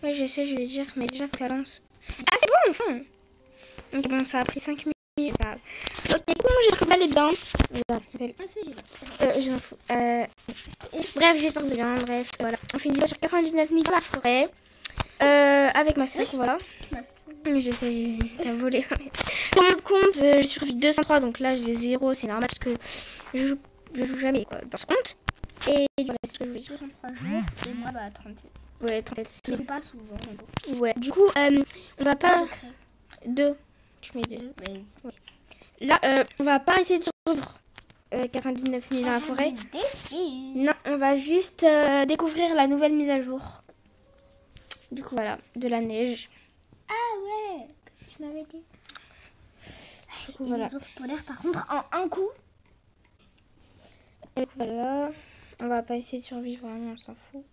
Ouais, je sais, je vais dire, mais déjà, faut que ça lance. Ah, c'est bon, enfin. Ok, bon, ça a pris 5 minutes. Ça... Ok, comment j'espère que vous allez bien. Je m'en fous. Bref, j'espère que vous allez bien. Bref, voilà. On fait une vidéo sur 99 000 dans la forêt. Avec ma soeur, voilà. Je sais, t'as volé. Sur mon compte, j'ai survécu 203, donc là j'ai 0, c'est normal parce que je joue jamais dans ce compte. Et voilà, c'est ce que je voulais dire. 33 jours et moi 37. Ouais, 37. Mais c'est pas souvent. Ouais, du coup, on va pas. 2. Tu mets 2. Ouais. Là, on va pas essayer de survivre 99 000 dans la forêt. Non, on va juste découvrir la nouvelle mise à jour. Du coup, voilà, de la neige. Ah ouais, tu m'avais dit. Du coup, voilà. Les ours polaires, par contre, en un coup. Et voilà, on va pas essayer de survivre, vraiment, on s'en fout.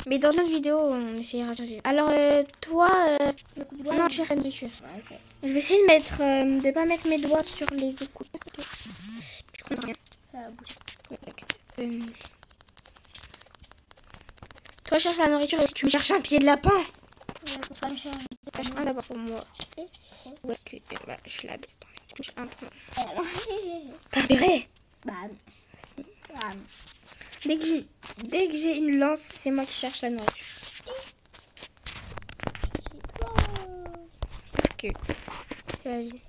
Mais dans notre vidéo, on essayera de survivre. Alors, toi, non, tu cherches la nourriture. Ouais, okay. Je vais essayer de mettre, de pas mettre mes doigts sur les écouteurs. Je comprends rien. Ça va bouger. Toi, cherche la nourriture et tu me cherches un pied de lapin. Faut pas me chercher. Cherche un d'abord pour moi. Où est-ce que je la baisse? Je touche un peu. T'as viré? Bah non. Ah, non. Dès que j'ai une lance, c'est moi qui cherche la nourriture. Ok. C'est la vie.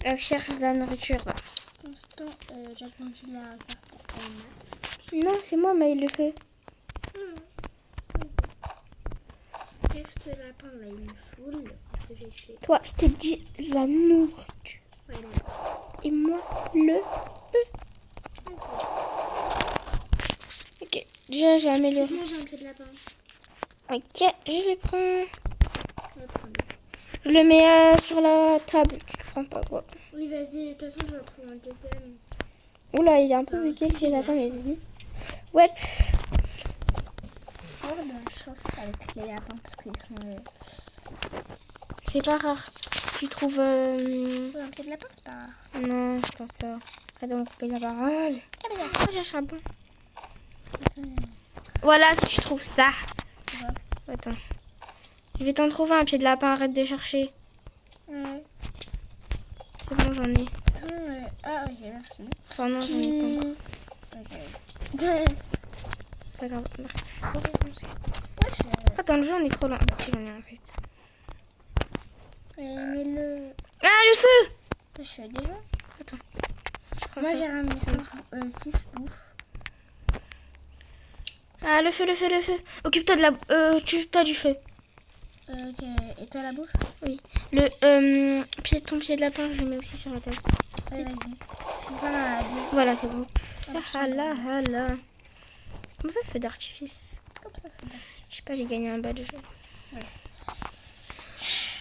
Je cherche la nourriture là. Pour l'instant, j'attends qu'il la max. Non, c'est moi, mais il le fait. Juste lapin là, il est full. Toi, je t'ai dit la nourriture. Ouais, non. Et moi, le feu. Ok, déjà j'ai amélioré. Moi j'ai un pied de lapin. Ok, je le prends. Je le mets sur la table. Tu le prends pas quoi? Oui, vas-y, de toute façon, je vais prendre un deuxième. Oula, il est un peu bugué, j'ai la mais vas-y. Ouais. On va de la chance avec les lapins parce qu'ils sont. C'est pas rare. Si tu trouves. Un pied de lapin, c'est pas rare. Non, c'est pas ça. Arrête de me couper la parole. Ah, mais Oh, j'ai un charbon. Voilà, si tu trouves ça. Ouais. Attends. Je vais t'en trouver un pied de lapin, arrête de chercher. Ouais. C'est bon, j'en ai. Ah, ok, merci. Enfin, non, j'en ai pas encore. Ok. Pas grave. Ouais, Ah, dans le jeu, on est trop loin. Ah, si, j'en ai en fait. mais le. Ah, le feu! Je suis déjà. Attends. Moi, j'ai ramené 6 bouffes. Ah, le feu, le feu, le feu. Occupe-toi occupe-toi du feu. Ok, et toi la bouffe? Oui. Ton pied de lapin, je le mets aussi sur la table. Allez, vas-y. Voilà, c'est bon. Ça, hala. Comment ça, feu d'artifice? Je sais pas, j'ai gagné un badge. Ouais.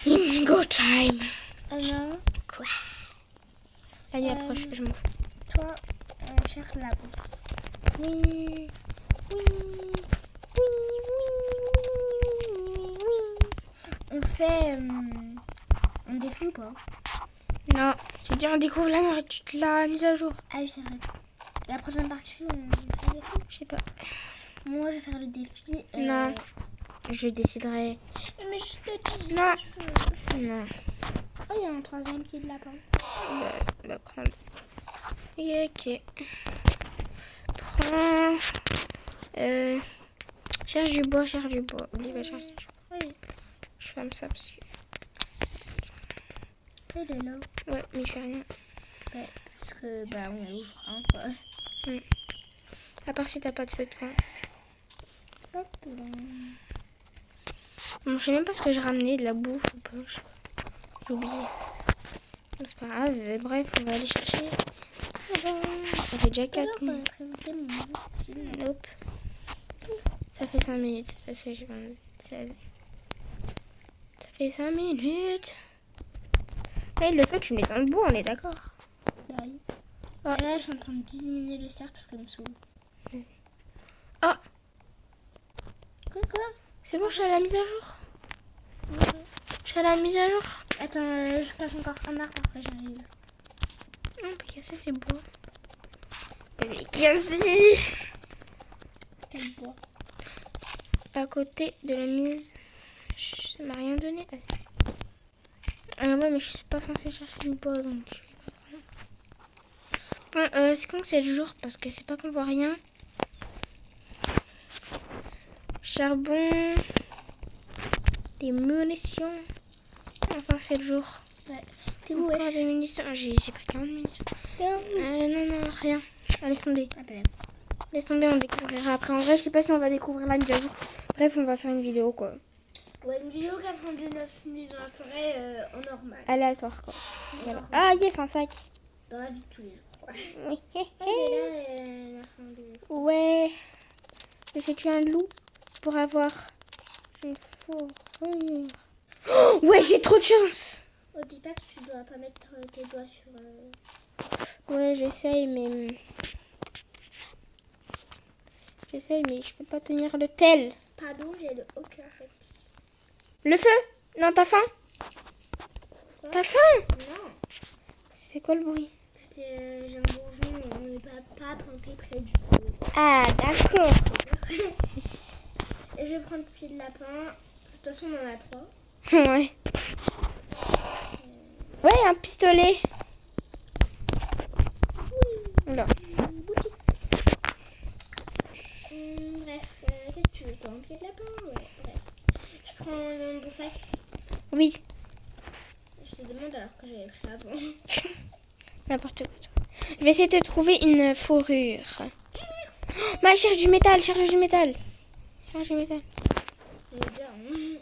Indigo time. Non. Quoi? La nuit approche, je m'en fous. Toi, cherche la bouffe. Oui. On fait... on défie ou pas? Non, j'ai dit on découvre la mise à jour. Ah oui, c'est vrai. La prochaine partie, on fait le défi? Je sais pas. Moi, je vais faire le défi. Non, je déciderai. Mais je te dis. Non. Non. Oh, il y a un troisième pied de lapin. Bah, prendre. Ok. Prends. Cherche du bois. Oublie, va chercher. Oui. Je ferme ça parce que. Il est là. Ouais, mais je fais rien. Ouais, parce que, bah, on ouvre un, quoi. À part si t'as pas de feu de camp. Hop là. Bon, je sais même pas ce que je ramenais, de la bouffe ou pas. J'ai oublié. Bon, c'est pas grave. Bref, on va aller chercher. Ça fait déjà 4 minutes. Nope. Ça fait 5 minutes parce que j'ai 16. Ça fait 5 minutes. Hey, le feu, tu le mets dans le bois, on est d'accord. Bah oui. Ah. Là, je suis en train de diminuer le cerf parce qu'elle me saoule. Ah. Quoi? C'est bon, je suis à la mise à jour. Je suis à la mise à jour. Attends, je casse encore un arbre, après j'arrive. On peut casser, c'est beau. Je vais casser. Quel bois? à côté de la mise. Ça m'a rien donné. Ouais, mais je suis pas censée chercher une pause, donc je vais pas prendre. Bon, c'est quand c'est le jour parce que c'est pas qu'on voit rien. Charbon, des munitions. Enfin, c'est le jour. Ouais. T'es où, Encore wesh? des munitions. J'ai pris 40 munitions. T'es où? Non, rien. Laisse tomber. Ah, ben. Laisse tomber, on découvrira après. En vrai, je sais pas si on va découvrir la mise à jour. Bref, on va faire une vidéo, quoi. Ouais, une vidéo 99 minutes dans la forêt en normal. Aléatoire, quoi. Voilà. Normal. Ah, yes, un sac. Dans la vie de tous les jours, quoi. Oui. Et là, la fin de... Ouais. Mais c'est-tu un loup pour avoir une fourrure? Oh, ouais, j'ai trop de chance. Oh, dis pas que tu dois pas mettre tes doigts sur... Ouais, j'essaye, mais... je peux pas tenir le tel. Pardon, j'ai le hockey en fait. Le feu? Non, t'as faim? Quoi? T'as faim? Non. C'est quoi le bruit? C'était... j'ai un bourgeon, on n'est pas planté près du feu. Ah, d'accord. Et je vais prendre pied de lapin. De toute façon, on en a 3. Ouais. Ouais, un pistolet. Là. Bref, qu'est-ce que tu veux, toi? Un pied de lapin? Ouais, bref. Je prends un bon sac. Oui. Je te demande alors que j'avais pris avant. N'importe quoi. Je vais essayer de trouver une fourrure. Oh, mais cherche du métal, cherche du métal. Cherche du métal. On est bien, hein.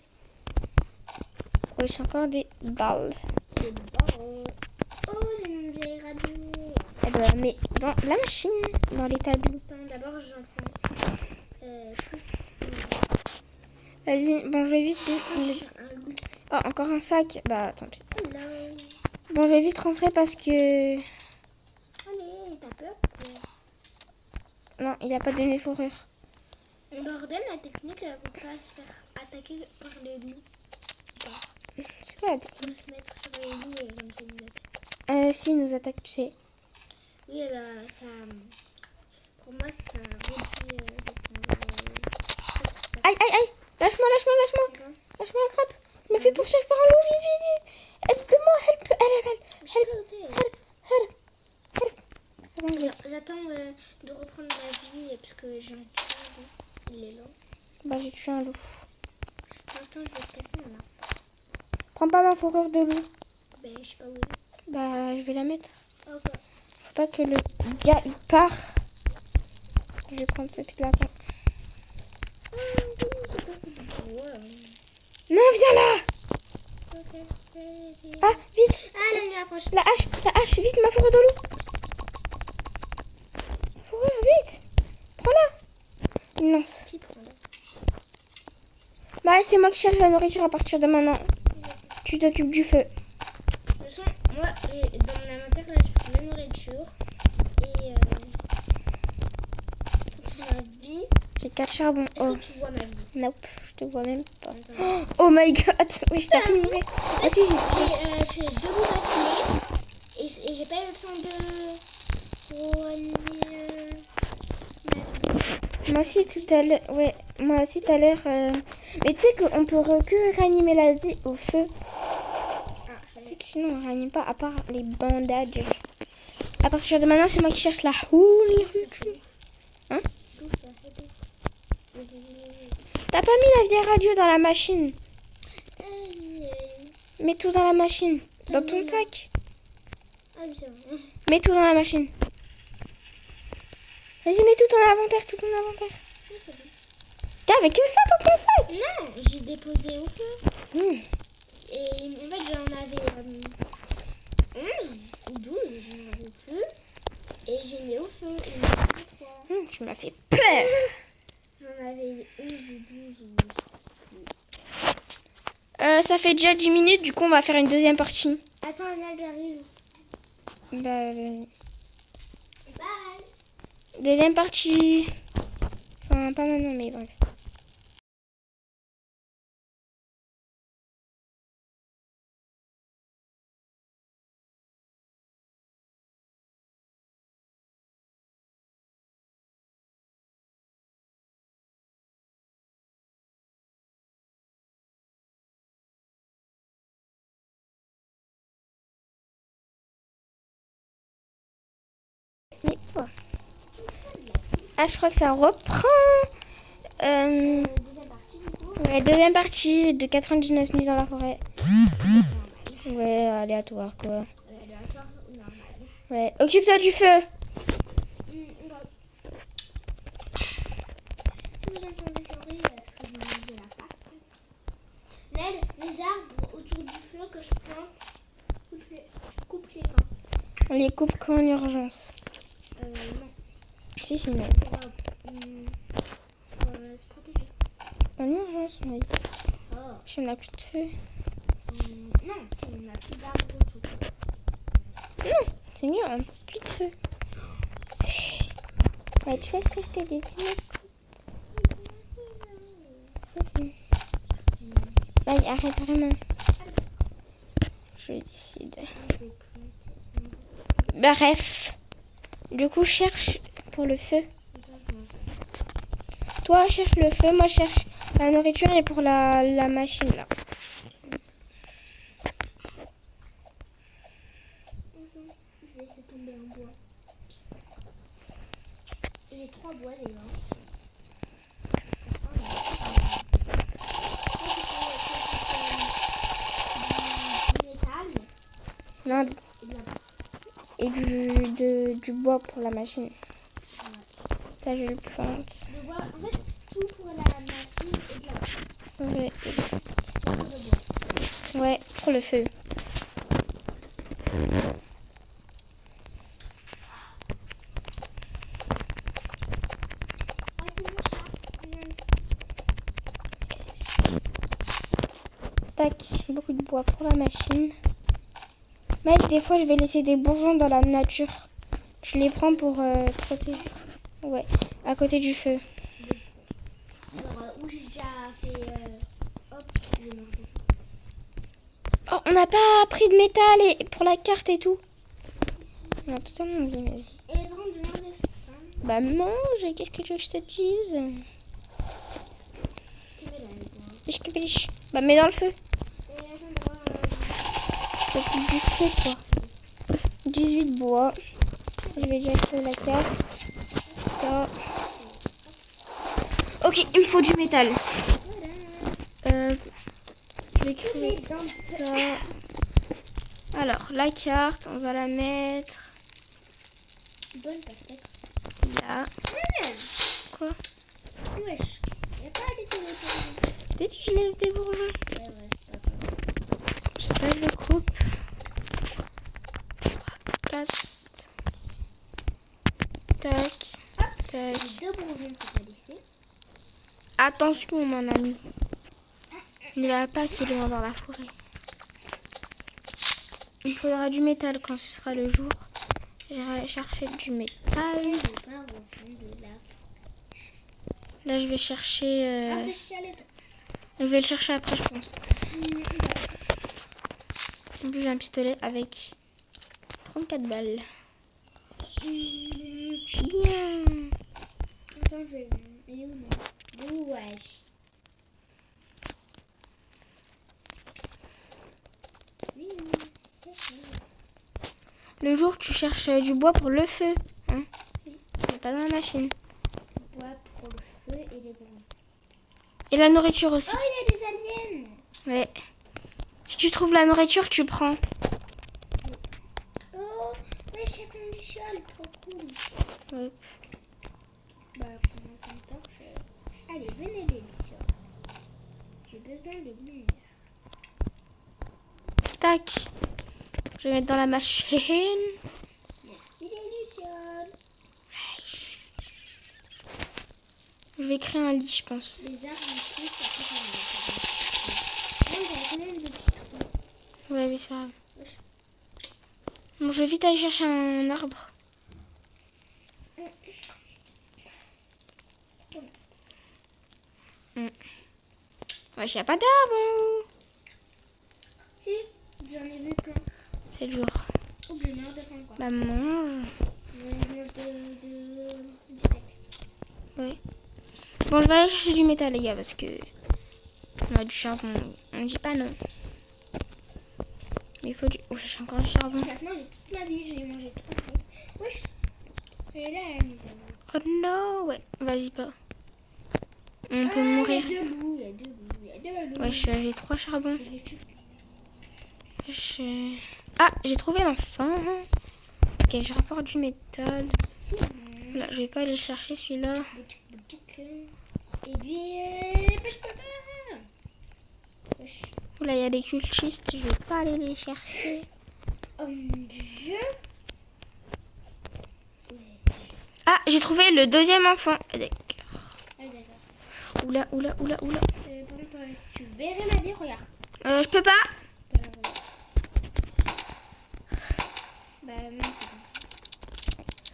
Oui, j'ai encore des balles. C'est bon. Oh, j'ai une vieille radio. Eh ben, mais dans la machine, dans les tableaux. Attends, d'abord, j'en prends plus. Vas-y, bon, je vais vite. Un loup. Oh, encore un sac. Bah, tant pis. Hello. Bon, je vais vite rentrer parce que... Allez, t'as peur? Non, il a pas donné de fourrure. On leur donne la technique pour pas se faire attaquer par les loups. C'est quoi la Faut technique? se mettre sur les loups et comme ça ils attaquent. Si, il nous attaque, tu sais. Oui, bah, ça. Pour moi, ça réduit. Aïe, aïe, aïe. Lâche-moi, lâche-moi, lâche-moi. Lâche-moi la grappe. Je me fais poursuivre par un loup, vite, vite, vite. Aide-moi, help. J'attends de reprendre ma vie parce que j'ai un tueur. Il est là. Bah, j'ai tué un loup. Pour l'instant, je vais te casser un arbre. Prends pas ma fourrure de loup. Ben, je sais pas où il est. Bah, je vais la mettre. Ok. Faut pas que le gars, il part. Je vais prendre ce pied de lapin. Ouais. Non, viens là. Ok. Ah, vite. Ah, la nuit approche. La hache, vite, ma fourrure de loup. Fourrure, vite. Prends-la. Il lance. Qui prend là? Bah, c'est moi qui cherche la nourriture à partir de maintenant. Tu t'occupes du feu. De toute façon, moi, dans mon inventaire, là, j'ai pris ma nourriture. Et pour ma vie. J'ai 4 charbons. Est-ce Oh, que tu vois ma vie? nope, je te vois même pas. Attends. Oh my god. Oui, je t'ai filmé. Moi aussi, J'ai 2 bouts d'affilée. Et j'ai pas eu le temps de soigner Moi aussi tout à l'heure, ouais, moi aussi tout à l'heure. Mais tu sais qu'on peut que réanimer la vie au feu. Tu sais que sinon on réanime pas à part les bandages. À partir de maintenant, c'est moi qui cherche la nourriture. Hein? T'as pas mis la vieille radio dans la machine? Mets tout dans la machine. Dans ton sac. Ah oui, c'est vrai. Mets tout dans la machine. Vas-y, mets tout en inventaire, tout en inventaire. Oui, c'est bon. T'avais que ça dans ton sac? Non, j'ai déposé au feu. Et en fait, j'en avais 11 ou 12, j'en avais plus. Et j'ai mis au feu. Il m'en restait 3. Tu m'as fait peur. J'en avais 11 ou 12. Ça fait déjà 10 minutes, du coup on va faire une deuxième partie. Attends, Anna, j'arrive. Bah, Bye. deuxième partie. Enfin, pas maintenant, mais bref. Mais quoi? Ah, je crois que ça reprend. Deuxième partie du coup. Ouais, deuxième partie de 99 nuits dans la forêt. Ouais, aléatoire quoi. Aléatoire ou normal. Ouais, occupe-toi du feu. J'entends des souris parce que je me de la face. Ned, les arbres autour du feu que je plante, coupe les pins. On les coupe quand en urgence. Non. Si, non. Pour se protéger. En urgence, oui. Oh. Si on n'a plus de feu. Non, si on n'a plus d'arbres autour. Non, c'est mieux, hein. Plus de feu. Ouais, tu fais ce que je t'ai dit, tu m'écoutes. Vas-y, arrête vraiment. Je décide. Bref. Du coup, cherche pour le feu. Toi, cherche le feu. Moi, je cherche la nourriture et pour la machine, là. Je vais laisser tomber un bois. J'ai 3 bois déjà. Du métal Non, et de la barre. et du bois pour la machine. Ça, je le plante. Le bois, en fait, tout pour la machine et de la barre. Ouais, Pour le bois. ouais, pour le feu. Tac, beaucoup de bois pour la machine. Mais des fois, je vais laisser des bourgeons dans la nature. Je les prends pour protéger. Ouais, à côté du feu. Alors, où j'ai déjà fait. Hop, je vais marquer. Oh, on n'a pas pris de métal et pour la carte et tout. On a totalement oublié, vas-y. Et vraiment, de mange de faim. Bah mange, qu'est-ce que tu veux que je te dise? Bah mets dans le feu. T'occupes du feu, quoi. 18 bois. Je vais déjà créer la carte. Ça. Ok, il me faut du métal. Je vais créer ça. Alors, la carte, on va la mettre Bonne peut-être. là. Quoi? Wesh, y'a pas des téléphones. T'as dit que je laisse des bourgeons? Ouais, c'est pas grave. Ça, je le coupe. Tac. Tac. Tac. J'ai 2 bourgeons que t'as laissé. Attention, mon ami. Ne va pas si loin dans la forêt. Il faudra du métal quand ce sera le jour. J'irai chercher du métal. Là, je vais chercher... Je vais le chercher après, je pense. En plus, j'ai un pistolet avec 34 balles. Bien. Attends, je vais... Il est où, mon... Wesh. Le jour, tu cherches du bois pour le feu. Hein? Mais pas dans la machine. Bois pour le feu et les bourgeons. Et la nourriture aussi. Oh, il y a des aliens. Ouais. Si tu trouves la nourriture, tu prends. Oh, mais c'est une luciole, trop cool. Ouais. Bah, pendant combien de temps je... Allez, venez les lucioles. J'ai besoin de lumière. Tac. Je vais mettre dans la machine. Merci les lucioles. Je vais créer un lit, je pense. Les arbres en plus, ça fait pas mal. J'avais quand même des petits trous. Ouais, mais c'est grave. Bon, je vais vite aller chercher un arbre. Ouais, il n'y a pas d'arbre. Si, j'en ai vu plein. C'est le jour. Oh, je meurs de faim quoi. Bah, mange. Je mange du steak. Ouais. Bon, je vais aller chercher du métal, les gars, parce que on a du charbon. On dit pas non. Mais il faut du... Oh, je cherche encore du charbon. Maintenant, j'ai toute ma vie, j'ai mangé 3 steaks. Wesh. Et là, les amis. Oh non, ouais, vas-y pas. On peut mourir. Il y a 2 loups, il y a 2 loups, il y a 2 loups. Ouais, j'ai 3 charbons. Je les tue. Ah, j'ai trouvé l'enfant. Ok, je rapporte du métal. Là, je vais pas aller chercher celui-là. Boutique. Et lui, pêche pas. Pêche. Oula, il y a des cultistes, je vais pas aller les chercher. Oh mon dieu. Ah, j'ai trouvé le deuxième enfant. D'accord. Ah d'accord. Oula. Par contre, si tu verrais ma vie, regarde. Je peux pas. Bah non, c'est bon.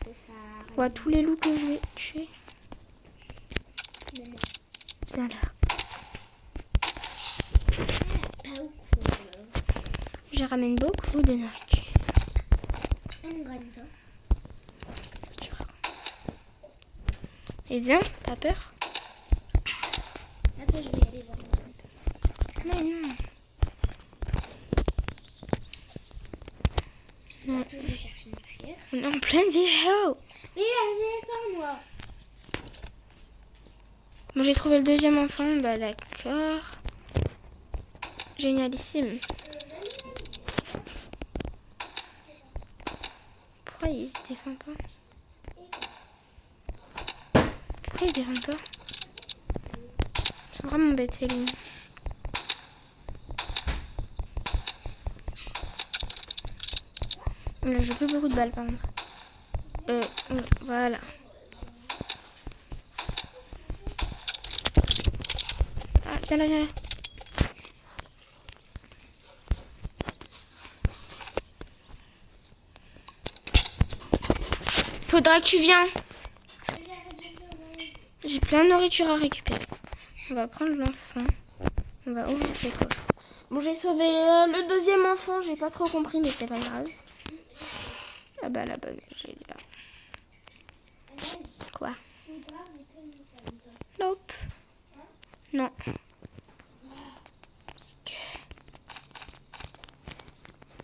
Faut faire... Je vois tous les loups que je vais tuer. Viens là. Pas au cours. Je ramène beaucoup de nourriture. Un grain de Et viens, t'as peur? Attends, je vais aller voir mon compte. Mais non. Non. Je vais chercher une cuillère. On est en pleine vidéo. Mais j'ai faim, moi. Bon, j'ai trouvé le deuxième enfant. Bah d'accord. Génialissime. Pourquoi il se défend pas? Pourquoi il se défend pas? Ils sont vraiment bêtes, ces loups. Là, j'ai plus beaucoup de balles, par contre. Voilà. Ah, viens là, viens là. Faudra que tu viennes. J'ai plein de nourriture à récupérer. On va prendre l'enfant. On va ouvrir ce coffre. Bon, j'ai sauvé le deuxième enfant. J'ai pas trop compris, mais c'est pas grave. Ah bah la bonne, j'ai là. Quoi? Nope. Non.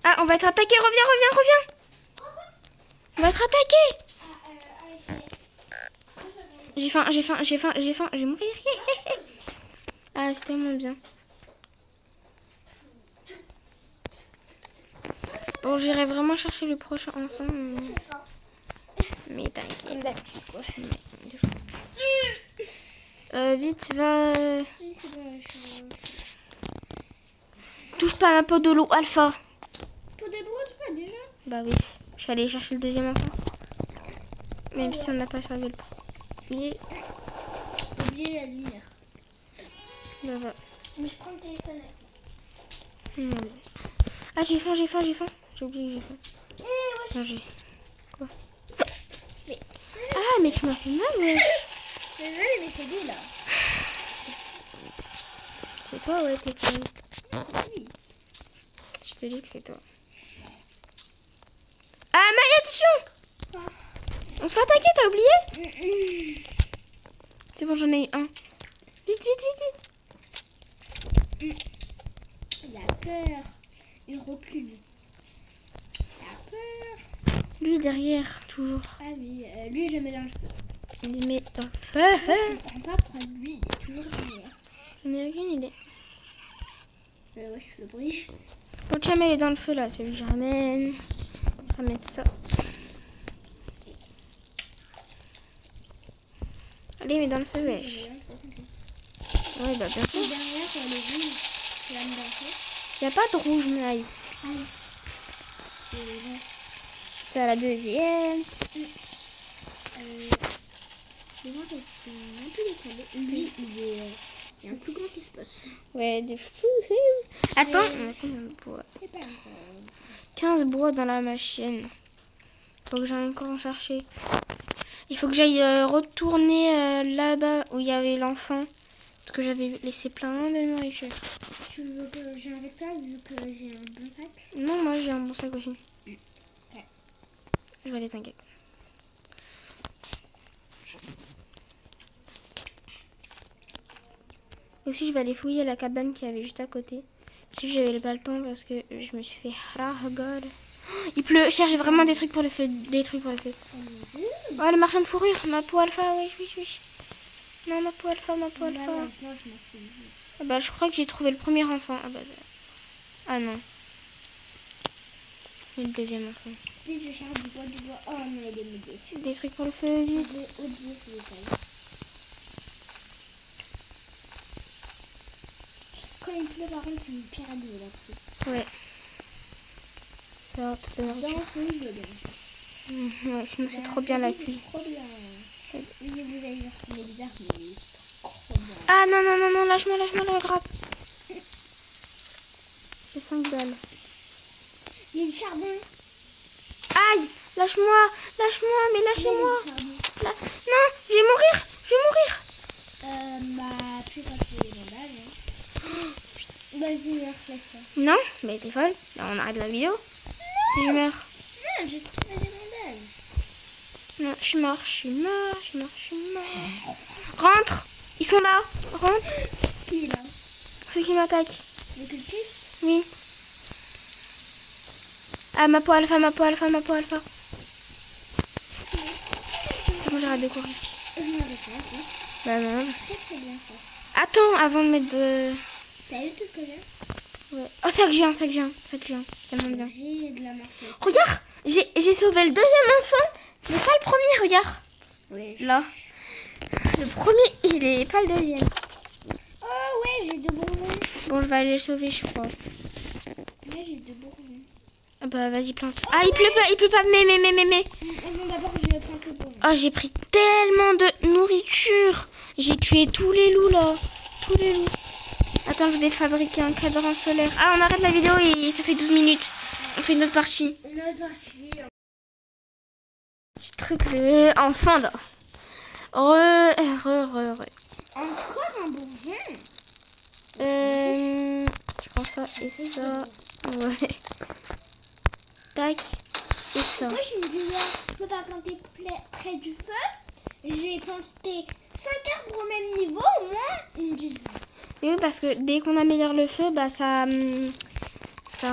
Ah, on va être attaqué. Reviens. On va être attaqué. J'ai faim. Je vais mourir. Ah, c'est tellement bien. Bon, j'irai vraiment chercher le prochain enfant. Mais t'inquiète. Vite, va. Touche pas à ma peau de loup, Alpha. Pour des brouettes, pas déjà. Bah oui, je suis allée chercher le deuxième enfant. Même si on n'a pas servi le premier. Oubliez la lumière. Bah va. Mais je prends le téléphone. Ah, j'ai faim. J'ai oublié que j'ai faim. Manger. Quoi? Mais... Ah, mais tu m'as fait mal, wesh. Mais c'est lui, là. C'est toi, ouais, t'es connu. C'est lui. Je te dis que c'est toi. Ah, Maï, attention! On se fait attaquer, t'as oublié? C'est bon, j'en ai eu un. Vite. Il a peur. Il recule. Il a peur. Lui, derrière, toujours. Ah oui, lui, je le mets dans le feu. Il les met dans le feu. Je ne comprends pas pourquoi lui, il est toujours derrière. J'en ai aucune idée. Ouais, c'est le bruit. Bon, tiens, mais il est dans le feu, là, celui que je ramène. Je ramène ça. Allez, mais dans le feu, wesh. Ouais, bah bien sûr. Derrière, il y a le rouge. C'est la mise dans le feu. Il n'y a pas de rouge, Maï. Ah oui. C'est bon. C'est à la deuxième. Les gens qui sont un peu décalés. Lui, il y a un plus grand espace. Ouais, de fou. Attends, on a combien de bois? C'est pas grave. 15 bois dans la machine. Faut que j'aille encore en chercher. Il faut que j'aille retourner là-bas où il y avait l'enfant. Parce que j'avais laissé plein de nourriture. Tu veux que j'ai avec toi vu que j'ai un bon sac? Non, moi j'ai un bon sac aussi. Je vais aller, t'inquiète. Aussi, je vais aller fouiller la cabane qui avait juste à côté. Si j'avais pas le temps parce que je me suis fait ras-gueule. il pleut. Cherche vraiment des trucs pour le feu. Des trucs pour le feu. Oh, le marchand de fourrure. Ma peau alpha, oui. Non, ma peau alpha. Ah bah, je crois que j'ai trouvé le premier enfant. Ah non. Et le deuxième enfant. Puis je cherche du bois. Oh non, il est mouillé. Des trucs pour le feu, vite. Quand il pleut, par contre, c'est une pyramide la pluie. Ouais. Ça, toute la nourriture. Dans ce niveau, bien. Ouais, sinon c'est trop bien la pluie. Trop bien. Vous allez retrouver bizarre, mais c'est trop bien. Ah non, lâche-moi la grappe. J'ai 5 balles. Il y a du charbon. Aïe, lâche-moi, mais lâchez-moi. Non, je vais mourir. Plus parce que les bandages. Vas-y, reflète ça. Non, mais t'es folle. Là, on arrête la vidéo. Si je meurs. Non, j'ai trouvé des bandages. Non, je suis mort. Rentre. Ils sont là. Rentre. Qui est là? Ceux qui m'attaquent. Le cultiste? Oui. Ah, ma peau alpha. Comment j'arrête de courir. Je m'en vais pas. Bah non. Très bien ça. Attends, avant de mettre de... T'as eu tout colère? Ouais. Oh, sac géant. C'est tellement bien. J'ai de la marque. Regarde, j'ai sauvé le deuxième enfant, mais pas le premier, regarde. Ouais. Là. Le premier, il est pas le deuxième. Oh ouais, j'ai 2 bonbons. Bon, je vais aller le sauver, je crois. Là, j'ai 2 bonbons. Ah bah, vas-y, plante. Ah, il pleut pas, mais. Non, d'abord, je vais planter pour vous. Oh, j'ai pris tellement de nourriture. J'ai tué tous les loups, là. Attends, je vais fabriquer un cadran solaire. Ah, on arrête la vidéo et ça fait 12 minutes. On fait une autre partie. Ce truc, enfin, là. Re. Encore un bonbon. Je prends ça et ça. Ouais. Tac. Et ça. Moi, je me disais, je peux pas planter près du feu. J'ai planté 5 arbres au même niveau, au moins une dizaine. Oui, parce que dès qu'on améliore le feu, bah ça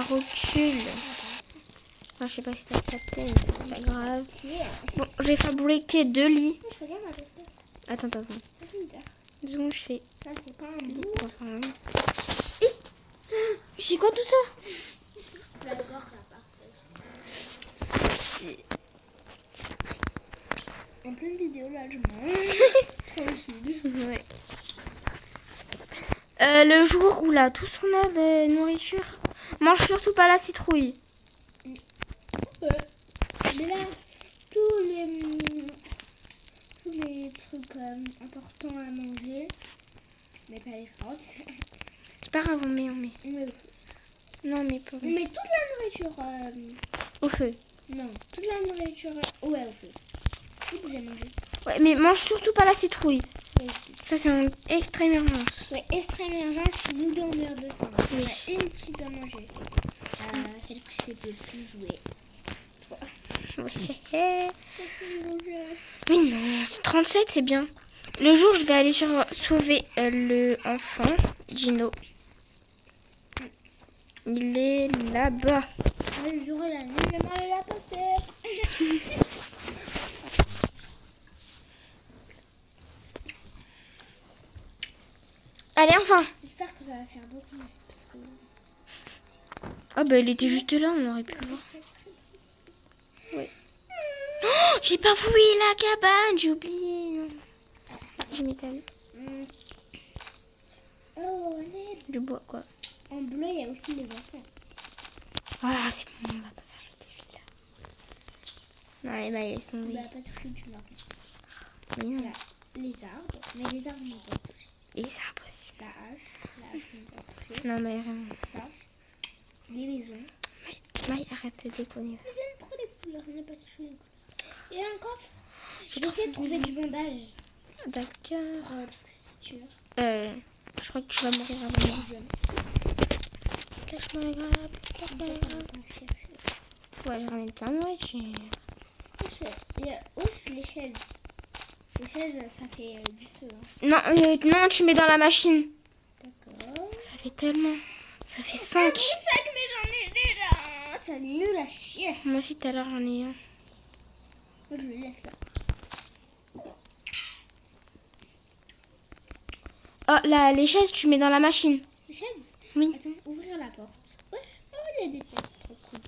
recule. Enfin, je sais pas si t'as capté, mais c'est pas grave. Bon, j'ai fabriqué 2 lits. Attends. 2 secondes, je fais. Ça, c'est pas un bout. C'est quoi tout ça? D'accord, en pleine vidéo, là, je mange. Tranquille. Ouais. Le jour où là, tous on a de nourriture, mange surtout pas la citrouille. Mais là, tous les trucs importants à manger, mais pas les carottes. C'est pas grave, on met. On met au feu. Non, mais pas. On met toute la nourriture Au feu. Non, toute la nourriture au feu. Tout que j'ai mangé. Ouais, mais mange surtout pas la citrouille. Oui. Ça, c'est en extrême urgence. Ouais, extrême urgence, si nous on meurt de faim. Oui. Il y en a une qui doit manger. Celle que je peux plus jouer. Ouais. Oui, non, 37, c'est bien. Le jour, je vais aller sauver le enfant, Gino. Il est là-bas. Le jour et la nuit, je vais manger la pastèque. Allez, enfin. J'espère que ça va faire beaucoup. Parce que... Ah bah, il était juste là, on aurait pu le voir. Oui. Oh, j'ai pas fouillé la cabane, j'ai oublié. Je m'étale. Oh, on est... Du bois, quoi. En bleu, il y a aussi les enfants. Ah, c'est bon, on va pas faire le défi là. Non, les mailles, elles sont On vides. va pas toucher du marron. Mais non, Les arbres, mais les arbres, on va pas toucher. et c'est impossible. La hache, on va toucher. Non, mais vraiment. Ça, les maisons. Maille, arrête de déconner. Mais j'aime trop les couleurs, on n'a pas touché les couleurs. Et un coffre. Je vais essayer de trouver du bandage. D'accord. Parce que c'est dur. Je crois que tu vas mourir avant moi. Cache-moi les grappes. Ouais, je ramène plein de nourriture. Il y a aussi les chaises. Les chaises, ça fait du feu. Hein. Non, tu mets dans la machine. D'accord. Ça fait tellement. Ça fait 5. Un gros sac, mais j'en ai déjà un. c'est nul à chier. Moi aussi, tout à l'heure, j'en ai un. Moi, je le laisse là. Oh, là, les chaises, tu mets dans la machine. Les chaises? Oui. Attends, ouvrir la porte. Ouais, oh, il y a des pièces, trop cool.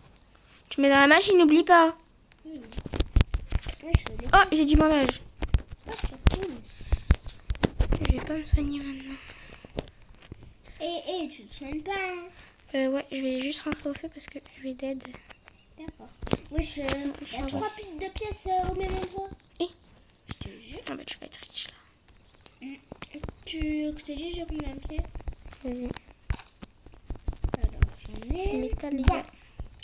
Tu mets dans la machine, n'oublie pas. Oui. Ouais, je fais des Oh, j'ai du bandage. oh, trop cool. Je vais pas me soigner maintenant. Et tu te soignes pas, hein? Ouais, je vais juste rentrer au feu parce que je vais dead. D'accord. Wesh, il y a 3 piles de pièces au même endroit. Et Je te jure. ah bah, tu vas être riche là. Tu veux que je te dise, j'ai combien de pièces? Vas-y. Alors, j'en ai Métal, les 20. gars.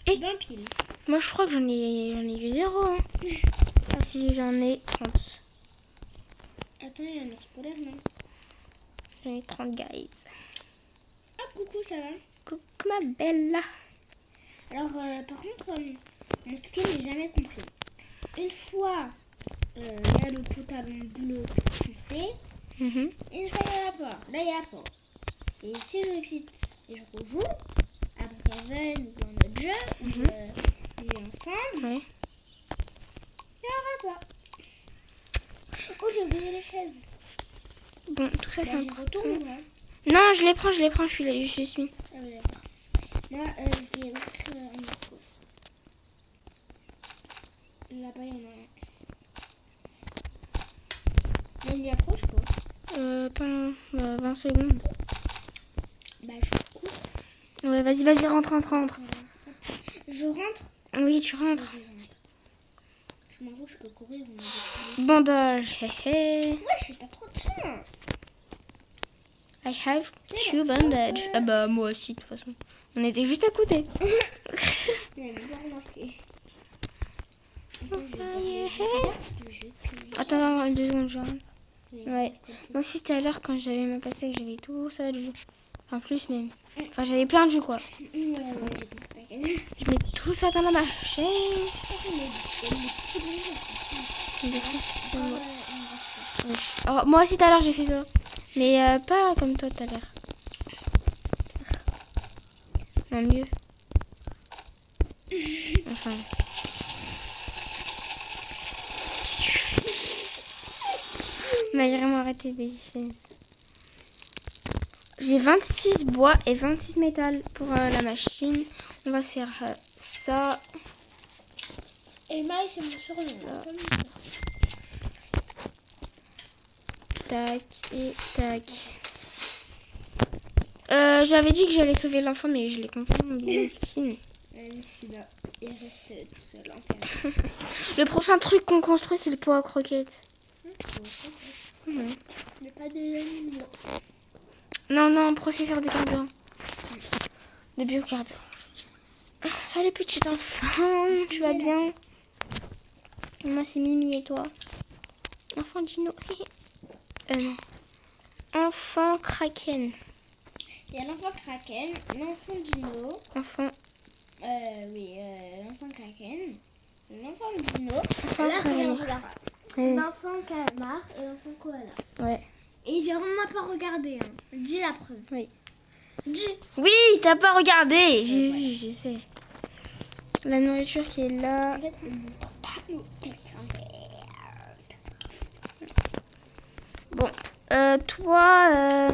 Et 20 piles. moi, je crois que j'en ai eu 0. Hein. Ah si, j'en ai 30. Attends, il y a un ours polaire, non? J'en ai 30, guys. Ah, coucou, ça va? Coucou ma belle là. Alors, par contre, mon skin n'est jamais compris. Une fois, il y a le potable bleu foncé. Mhm. Une fois, il n'y en a pas. Là, il n'y a pas. Et si je quitte et je rejoue, avec Raven ou dans notre jeu, ou on est ensemble, Ouais. il n'y en aura pas. Oh, j'ai oublié les chaises. Bon, tout ça, c'est Bah, j'y important. retourne, ou pas? Non, je les prends, je suis là, je suis. Ah oui, d'accord. Moi, je vais ouvrir un autre coffre. Là-bas, il y en a un. Il lui approche quoi? Pas 20 secondes. Bah, je cours. Ouais, vas-y, rentre. Je rentre? Oui, tu rentres. Oui, je rentre. Je m'en fous, je peux courir. On a des Bandage, hé hé. wesh, t'as trop de chance. I have C'est two bon, bandage. ça, Ah bah, moi aussi, de toute façon. On était juste à côté. Il a même pas remarqué. Attends, 2 secondes, je rentre. Ouais. Moi aussi, tout à l'heure, quand j'avais ma pastèque, j'avais tout ça de jus. Enfin, plus même. Enfin, j'avais plein de jus, quoi. Ouais, j'ai compris. Je mets tout ça dans la machine. Alors, moi aussi, tout à l'heure, j'ai fait ça. Mais pas comme toi, tout à l'heure. Non, mieux. Enfin. On a vraiment arrêté des chaises. J'ai 26 bois et 26 métal pour la machine. On va faire ça. Et Maï, c'est mon surnom. Tac et tac. J'avais dit que j'allais sauver l'enfant, mais je l'ai complètement oublié. Skin. Même si là, il reste tout seul en fait. Le prochain truc qu'on construit, c'est le pot à croquettes. Mais pas de animaux. Non, processeur de carburant. De biocarburant. Salut petit enfant, tu vas bien? Moi c'est Mimi et toi? Enfant dino. Non. Enfant kraken. Il y a l'enfant kraken, l'enfant dino. Enfant. L'enfant kraken, l'enfant dino. Enfant Là, calamar. regarde. Ouais. L'enfant calamar et l'enfant koala. Ouais. Et j'ai vraiment pas regardé. Hein. Dis la preuve. Oui. Dis. Oui, t'as pas regardé. J'ai vu, je sais. La nourriture qui est là. En fait, on montre pas nos têtes. Bon, toi,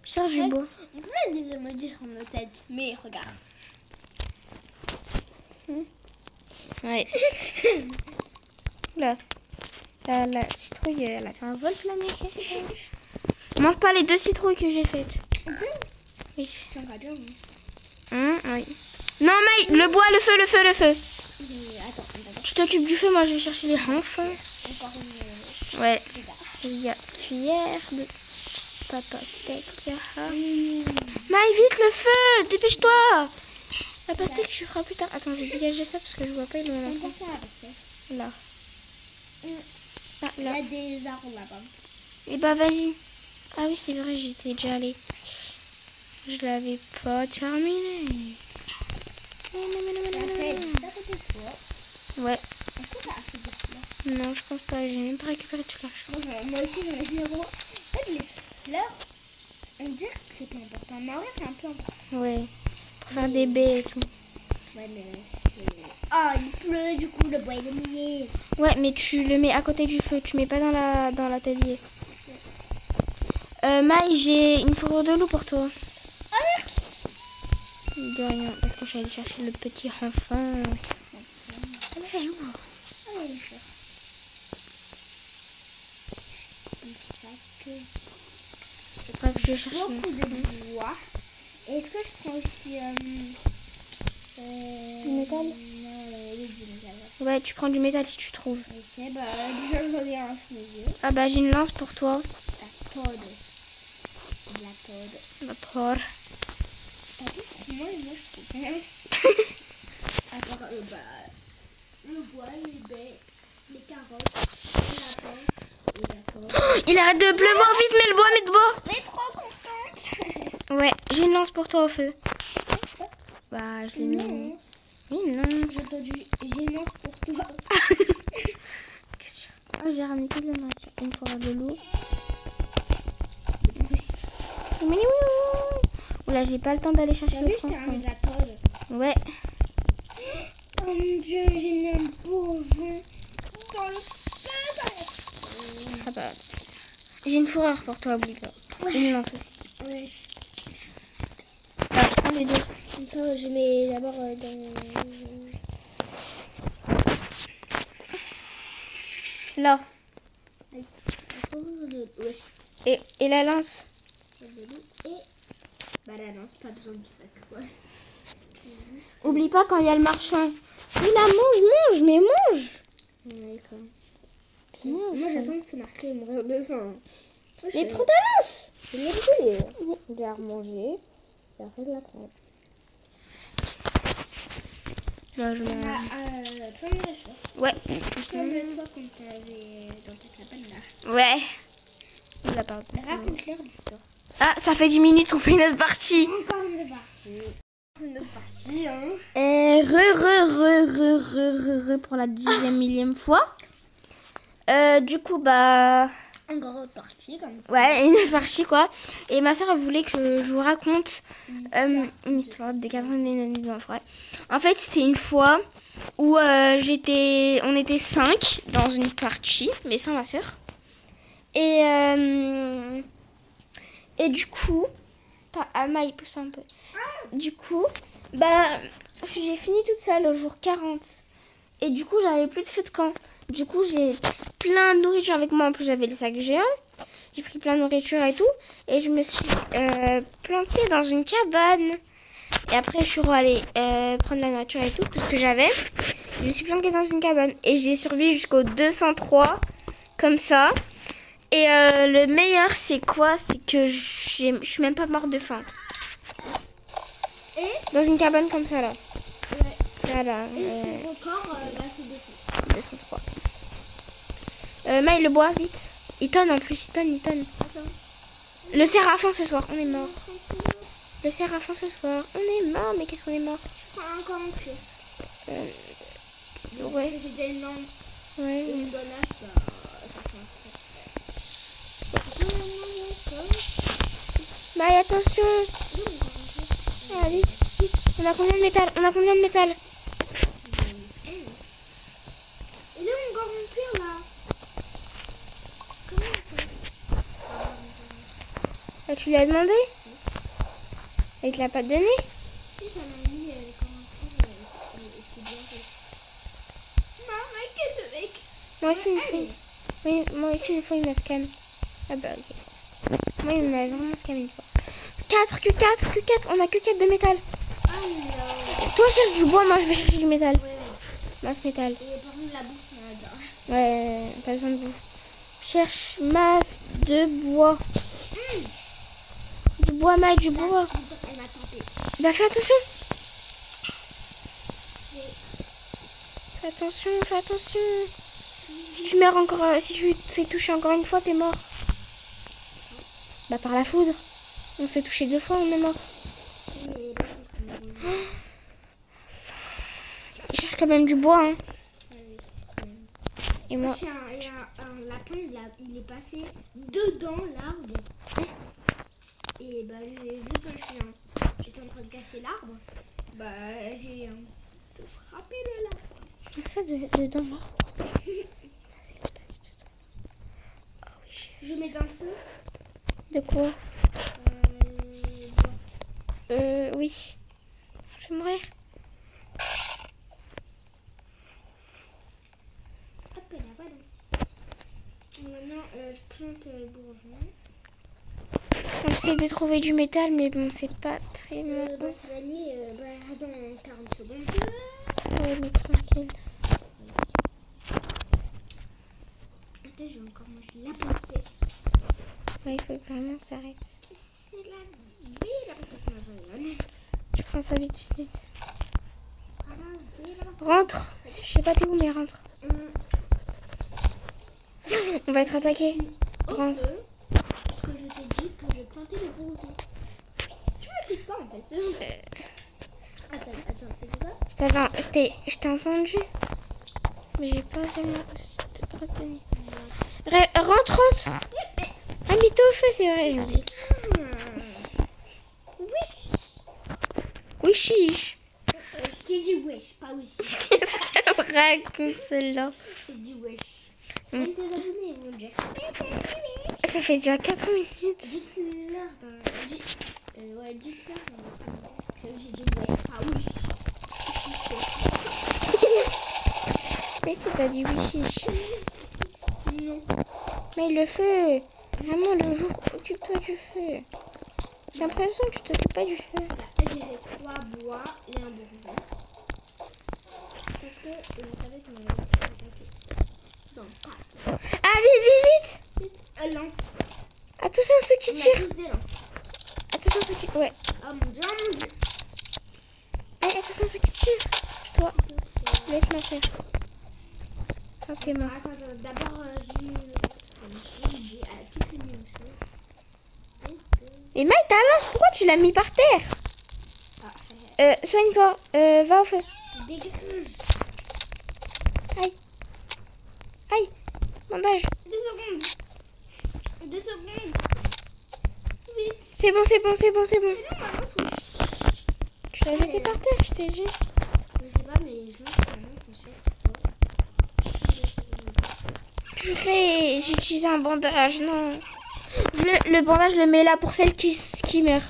cherche du bois. On peut mettre des emojis sur nos têtes. Mais regarde. Ouais. Là. La citrouille, elle a fait un vol plané. Mange pas les 2 citrouilles que j'ai faites. Oui. Ça va bien. Oui. Non, Maï, le bois, le feu. Attends. Tu t'occupes du feu, moi je vais chercher les enfants. Encore une. Ouais. Il y a cuillère de papa peut-être. Maï, vite le feu, dépêche-toi. La pastèque, tu feras plus tard. Attends, je vais dégager ça parce que je vois pas, il est dans la On ça là. Ah, Il y là. a des arbres là-bas. Et bah vas-y. Ah oui, c'est vrai, j'étais déjà allée. Je l'avais pas terminé. D'à côté de toi. Ouais. Est-ce que t'as assez de fleurs? Non, je pense pas. J'ai même pas récupéré toute la chambre. Moi aussi, j'en ai 0. En fait, les fleurs, on dirait que c'est pas important. Mais en vrai, c'est un peu important. Ouais. Pour faire des baies et tout. Ouais, mais... Ah, il pleut, du coup, le bois, il est mouillé. Ouais, mais tu le mets à côté du feu. Tu mets pas dans l'atelier. Maï, j'ai une fourrure de loup pour toi. Ah, merci. De rien, parce que je suis allée chercher le petit enfant. Elle est où? Allez, Bref, je cherche beaucoup de bois. Est-ce que je prends aussi... du métal? Oui, du métal. Ouais, tu prends du métal si tu trouves. Ok, bah déjà j'en ai un sous mes yeux. Ah bah j'ai une lance pour toi. La tôle. La tôle. La porte. T'as vu pour moi, je trouve rien. À part le bois, les baies, les carottes, le lapin et la tôle. Il arrête de pleuvoir, vite, mets le bois, mets le bois. On est trop contente. Ouais, j'ai une lance pour toi au feu. Bah, je l'ai mis. Non. Une lance. J'ai entendu, j'ai une lance pour toi. Oh, j'ai ramené toute la nourriture. Une fourrure de loup. Oula, j'ai pas le temps d'aller chercher T'as le vu, je t'ai ramené de la tôle. Ouais. Oh mon dieu, j'ai mis un bourgeon dans le feu. Ah bah. J'ai une fourrure pour toi, oublie pas. Une lance aussi. Ouais. Ah, prends les deux. Comme ça, je mets d'abord dans... Là. Ouais. Et la lance. Et bah la lance, pas besoin du sac. Ouais. Oublie pas quand il y a le marchand. Il la mange, mais mange. Ouais, quand même. Mange. Moi, j'attends que c'est marqué mourir de faim. Mais prends ta lance. Je l'ai brûlée. Je l'ai remangée. Et après, je la prends. Moi, je On m'en... a plein de choses. Ouais. Comme toi, quand t'avais dans ta cabane là. Ouais. Oula, pardon. Raconte-leur l'histoire. Ah, ça fait 10 minutes, on fait une autre partie. Encore une autre partie. Une autre partie, hein. Et re pour la 10e fois. Du coup, bah... Encore une autre partie, comme ça. Ouais, une autre partie, quoi. Et ma soeur, elle voulait que je vous raconte une histoire de Catherine Deneuve, ouais. En fait, c'était une fois où on était 5 dans une partie, mais sans ma soeur. Et du coup... Alma, il pousse un peu. Du coup, bah, j'ai fini toute seule au jour 40. Et du coup, j'avais plus de feu de camp. Du coup, j'ai plein de nourriture avec moi. En plus, j'avais le sac géant. J'ai pris plein de nourriture et tout. Et je me suis planquée dans une cabane. Et après, je suis allée prendre la nourriture et tout ce que j'avais. Je me suis planquée dans une cabane. Et j'ai survécu jusqu'au 203. Comme ça. Et le meilleur, c'est quoi? C'est que je suis même pas morte de faim. Et dans une cabane comme ça, là. ouais. Voilà. Et ton record, bah, c'est 200. 203. Maï, le bois, vite. Il tonne en plus, il tonne. Attends. Le séraphin ce soir, on est mort. Le séraphin ce soir, on est mort. Mais qu'est-ce qu'on est mort? Je prends encore un pied. Ouais. J'ai déjà une lance Ouais. et une bonne hache, bah, ça fait un Maï, attention. Ah, vite, vite. On a combien de métal? Il est où mon grand pire là? Comment ça? Tu lui as demandé? Et tu l'as pas donné? Si, ça m'a mis les commentaires et c'est bien fait. Maman, qu'est-ce que c'est? Moi aussi, une fois. Oui, moi aussi, une fois, il m'a scam. Ah bah, ok. Moi, il m'a vraiment scam une fois. 4, Q4. On a que 4 de métal. Ah non. Toi, cherche du bois, moi, je vais chercher du métal. Ouais. Masse métal. Et par contre, la bouffe, il y en a dedans. Ouais, pas besoin de bouffe. Cherche masse de bois. Du bois, Maï, du bois. Elle m'a tenté. Bah, fais attention. Fais attention. Si tu meurs encore, si tu te fais toucher encore une fois, t'es mort. Bah, par la foudre. On se fait toucher 2 fois, on est mort. Il cherche quand même du bois, hein. Et moi... Il y a un lapin, il est passé dedans l'arbre. Et bah, j'ai vu quand j'étais en train de casser l'arbre. Bah, j'ai te frapper le lapin. Ça dedans là. Oh oui, Je mets dans le feu. De quoi? Bon. Oui. Je vais mourir. Hop là, voilà. Maintenant, je plante les bourgeons. On essaie de trouver du métal, mais bon, c'est pas très bon. Ça va aller dans 40 secondes. Ouais, mais tranquille. Attends, je vais encore manger la pastèque. Ouais, il faut vraiment que t'arrêtes. C'est la vie, la pastèque marronne. Je prends ça vite, vite. Rentre. Je sais pas t'es où, mais rentre. On va être attaqué. Rentre. Parce que je t'ai dit que je plantais les bourgeons. Tu m'écoutes pas en fait. Attends, t'as dit quoi? Je t'ai entendu. Mais j'ai pas seulement retenu. Rentre. Ah, mais t'es au feu, c'est vrai. Wesh. Oui, chiche. Je t'ai dit wesh, pas wesh. Qu'est-ce qu'elle raconte celle-là? Je t'ai dit wesh. Même tes abonnés vont dire. Ça fait déjà 4 minutes. Dites-leur. Ouais, dites-leur. Que j'ai dit wesh, pas wesh. Mais si t'as dit oui, chiche. Non. Mais le feu. Vraiment, le jour, occupe-toi du feu. J'ai l'impression que tu t'occupes pas du feu. J'ai les 3 bois et un bourgeon. Parce que vous savez que mon non, pas. Ah, vite. Lance. Attention à ceux qui On a tirent. tous des lances. Attention à ceux qui... Ouais. Oh mon dieu, oh mon dieu. Allez, attention à ceux qui tirent. Toi, laisse-moi faire. Ok, mort. Attends, d'abord j'ai mis le j'ai tout fait mis au sol. Et Mike, ta lance, pourquoi tu l'as mis par terre? Soigne-toi. Va au feu. Dégage. Aïe. Bandage. 2 secondes. 2 secondes. Vite. C'est bon. Et là, ma lance, Tu l'as jeté par terre, je t'ai dit. je sais pas, mais je lance la lance, c'est sûr. Purée, j'ai utilisé un bandage, non. Le bandage, je le mets là pour celle qui meurt.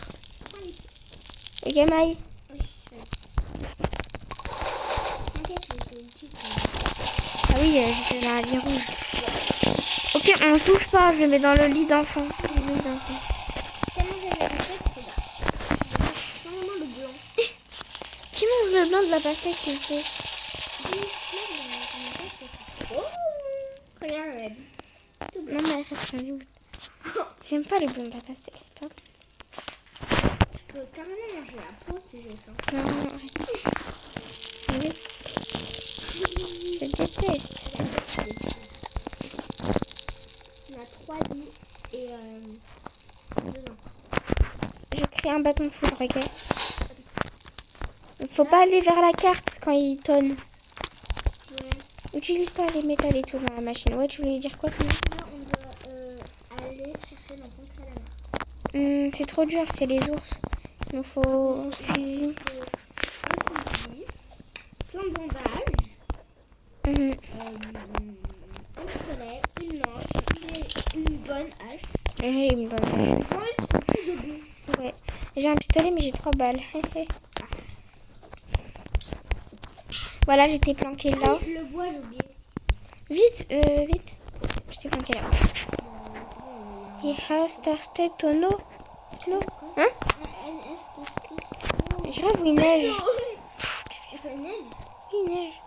Et Gamaï. Oui, Ah oui, j'ai la vie rouge. Ok, on ne touche pas, je le mets dans le lit d'enfant. Tellement j'avais la tête, c'est là. C'est vraiment le blanc. Qui mange le blanc de la pastèque, s'il te plaît? Oh, regarde, elle est tout blanc. Non, mais elle reste un bout. J'aime pas le blanc de la pastèque, c'est pas. Je peux carrément manger la peau si j'ai faim. Non, arrête. Oui. Je déteste. On a 3 lits et 2 enfants. Je crée un bâton de foudre, ok? Faut pas aller vers la carte quand il tonne. Ouais. Utilise pas les métals et tout dans la machine. Ouais, tu voulais dire quoi sinon? Là, on doit aller chercher l'enfant à la mer. C'est trop dur, c'est les ours. Il nous faut fusil. Un fusil, plein de bandages, un pistolet, une lance, une bonne hache. J'ai une bonne. Moi, c'est tout debout. Ouais. J'ai un pistolet, mais j'ai 3 balles. Voilà, j'étais planquée là. Ah, le bois, j'ai oublié. Vite. J'étais planquée là. He has tested to know. No. Hein? Je rêve où il neige. Ça neige. Il neige.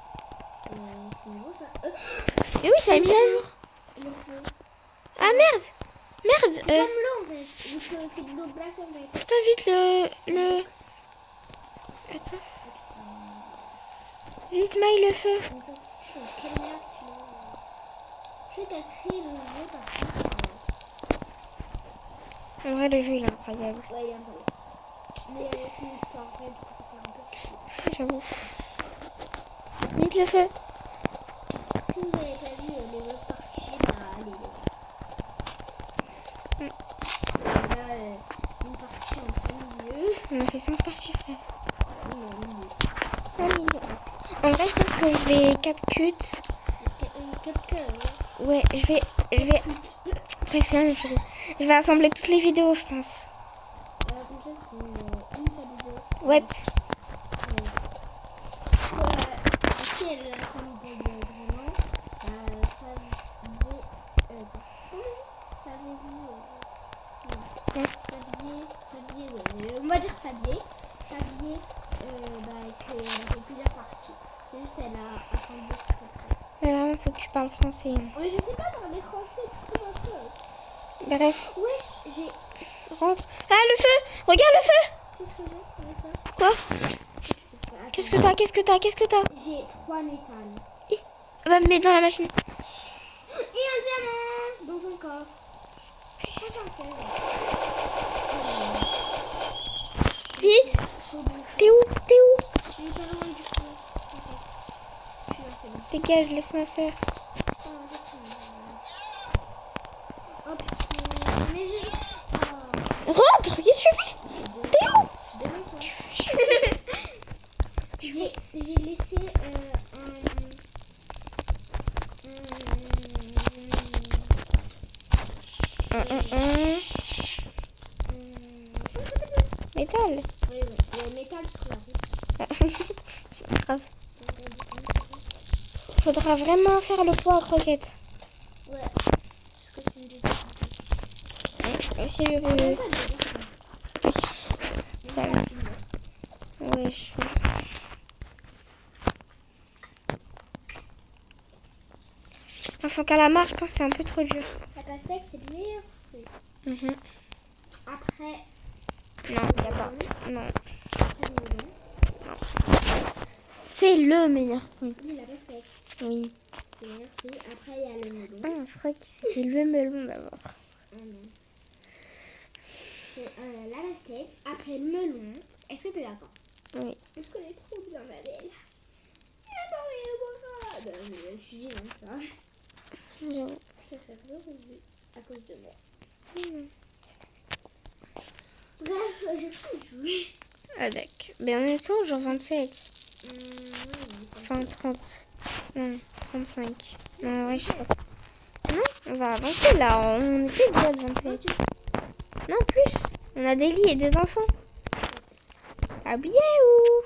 C'est beau ça. Mais oui, ça a mis à jour. Le feu. Ah merde. Comme l'eau en fait. C'est de l'eau glace en fait. Putain, vite le... Attends. Vite, Maï, le feu. On s'en fout de quelle merde tu veux. Je vais t'écrire le jeu par contre. En vrai, le jeu, il est incroyable. Ouais, il est incroyable. Mais c'est une histoire vraie, du coup, ça fait un peu. J'avoue. Vite, le feu. Si vous n'avez pas vu les autres parties, bah allez. Là, une partie en plein milieu. On a fait 5 parties, frère. Oui, mais au milieu. Ah, milieu. En vrai, je pense que je vais CapCut. Ouais, je vais. Bref, c'est la même chose. Je vais assembler toutes les vidéos, je pense. Comme ça, c'est une seule vidéo. Ouais. Si elle assemble vraiment, on va dire Xavier, qu'elle a fait plusieurs parties. C'est juste qu'elle a assemblé toute la tête. Mais vraiment, faut que tu parles français. Hein. Oui, je sais pas parler français, c'est trop ma faute. Bref. Wesh, j'ai... Rentre. Ah, le feu! Regarde le feu! C'est ce que j'ai avec ça. Quoi? Attends. Qu'est-ce que t'as? Qu'est-ce que t'as? Qu'est-ce que t'as? J'ai 3 métals. Bah, mets dans la machine. Et un diamant dans un coffre. 76. Vite! Je suis au bon. T'es où? T'es où? Je suis pas loin du feu. Je suis là, c'est bon. Dégage, laisse ma soeur. Hop, mais j'ai... Rentre! Qu'est-ce que tu fais? T'es où? J'ai laissé Métal. Oui, le métal sur la route. C'est pas grave. Faudra vraiment faire le pot à croquettes. Ouais, ce que tu me dis. Aussi le... Ça. Ouais, je... Enfin, calamar, je pense que c'est un peu trop dur. La pastèque, c'est le meilleur fruit. Après, Non, il n'y a pas. Non. après le melon. C'est le meilleur fruit. Oui, la pastèque, Oui. c'est le meilleur fruit. Après, il y a le melon. Ah, je crois que c'était le melon d'abord. Ah non. C'est la pastèque. Après le melon. Est-ce que tu es d'accord? Oui. Je connais trop bien ma belle. Je suis gênée, ça. J'avoue. Je préfère le relever à cause de moi. Bref, j'ai plus joué. Ah, d'accord. Ben, on est quand? Genre 27. Enfin, 30. Non, 35. Non, ouais, je sais pas. Non, on va avancer là. On était déjà le 27. Non, plus. On a des lits et des enfants. Habillés ou?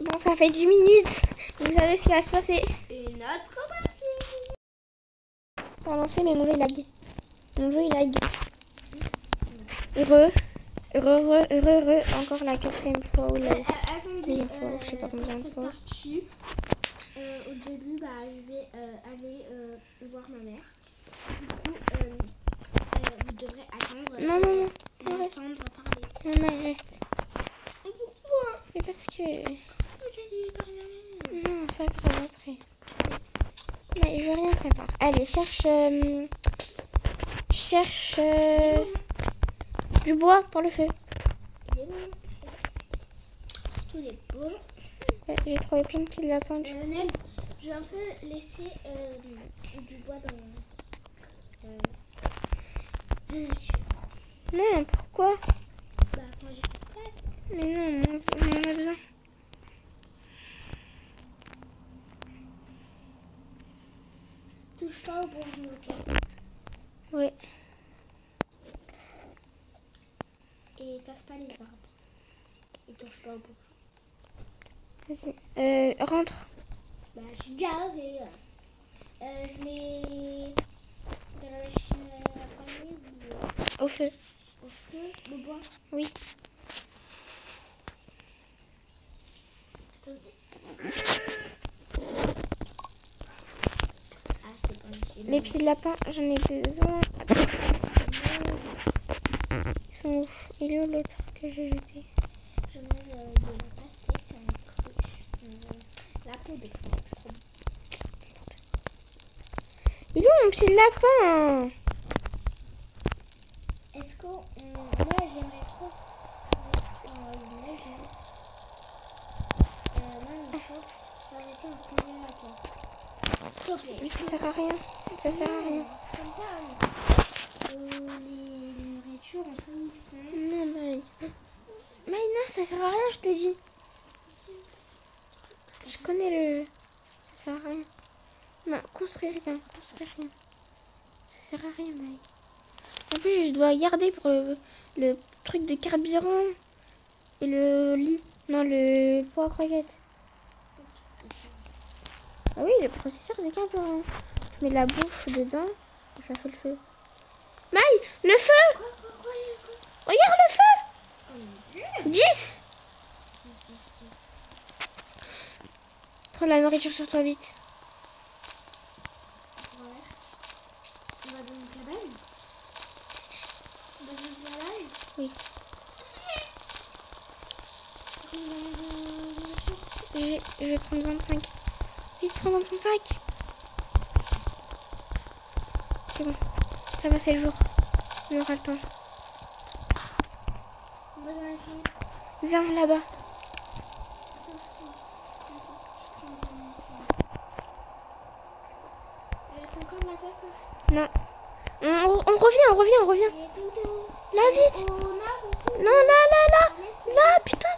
Bon, ça fait 10 minutes. Vous savez ce qui va se passer. Une autre partie. Ça a lancé, mais mon jeu il lag. Mon jeu il lag. Heureux. Encore la 4e fois ou la 10e fois, je sais pas combien de fois. Partie, au début, je vais aller voir ma mère. Du coup, vous devrez attendre. Non. Attendre parler. Non, mais reste. Pourquoi? Mais parce que... Vous allez parler. Non, c'est pas grave après. Mais je veux rien savoir. Allez, cherche... du bois pour le feu. Il est bon. Tout est bon. Ouais, j'ai trouvé plein de petits lapins. Nel, je vais un peu laisser du bois dans la nature. Non, pourquoi? Quand j'ai pas de place. Mais non, on en a besoin. Touche pas au bourgeon, ok? Ouais. Et casse pas les arbres. Et touche pas au bourgeon. Vas-y. Rentre. Je suis déjà arrivée. Je mets dans la machine à pailler ou Au feu. au feu le bois. Oui. Attendez. C'est pas une Les petits lapins, j'en ai besoin. Ils sont où? Il est où l'autre que j'ai jeté? Je mets de la pastèque, un truc. La peau de cruche. Il est où mon petit lapin? Est-ce que... ouais, j'aimerais trop... imaginer. Moi, il faut s'arrêter en congélateur. S'il te plaît. Mais ça sert à rien. Ça sert à rien. Comme ça, les nourritures, on s'en fout. Non, Maïna, ça ça sert à rien, je te dis. Je connais le... Ça sert à rien. Non, construire rien. Construire rien. Ça sert à rien, Maï. En plus, je dois garder pour le truc de carburant. Et le lit. Non, le pot à croquettes. Ah oui, le processeur de carburant. Tu mets la bouffe dedans et ça fait le feu. Maï, le feu! Regarde le feu! 10! Prends la nourriture sur toi vite. Ouais. On va dans une cabane. Dans une cabane. Oui. Je vais prendre 25. Vite, prends dans ton sac. C'est bon. Ça va, c'est le jour. On aura le temps. Viens là-bas. Non. On revient. Là, vite. Non, là. Là, putain, là.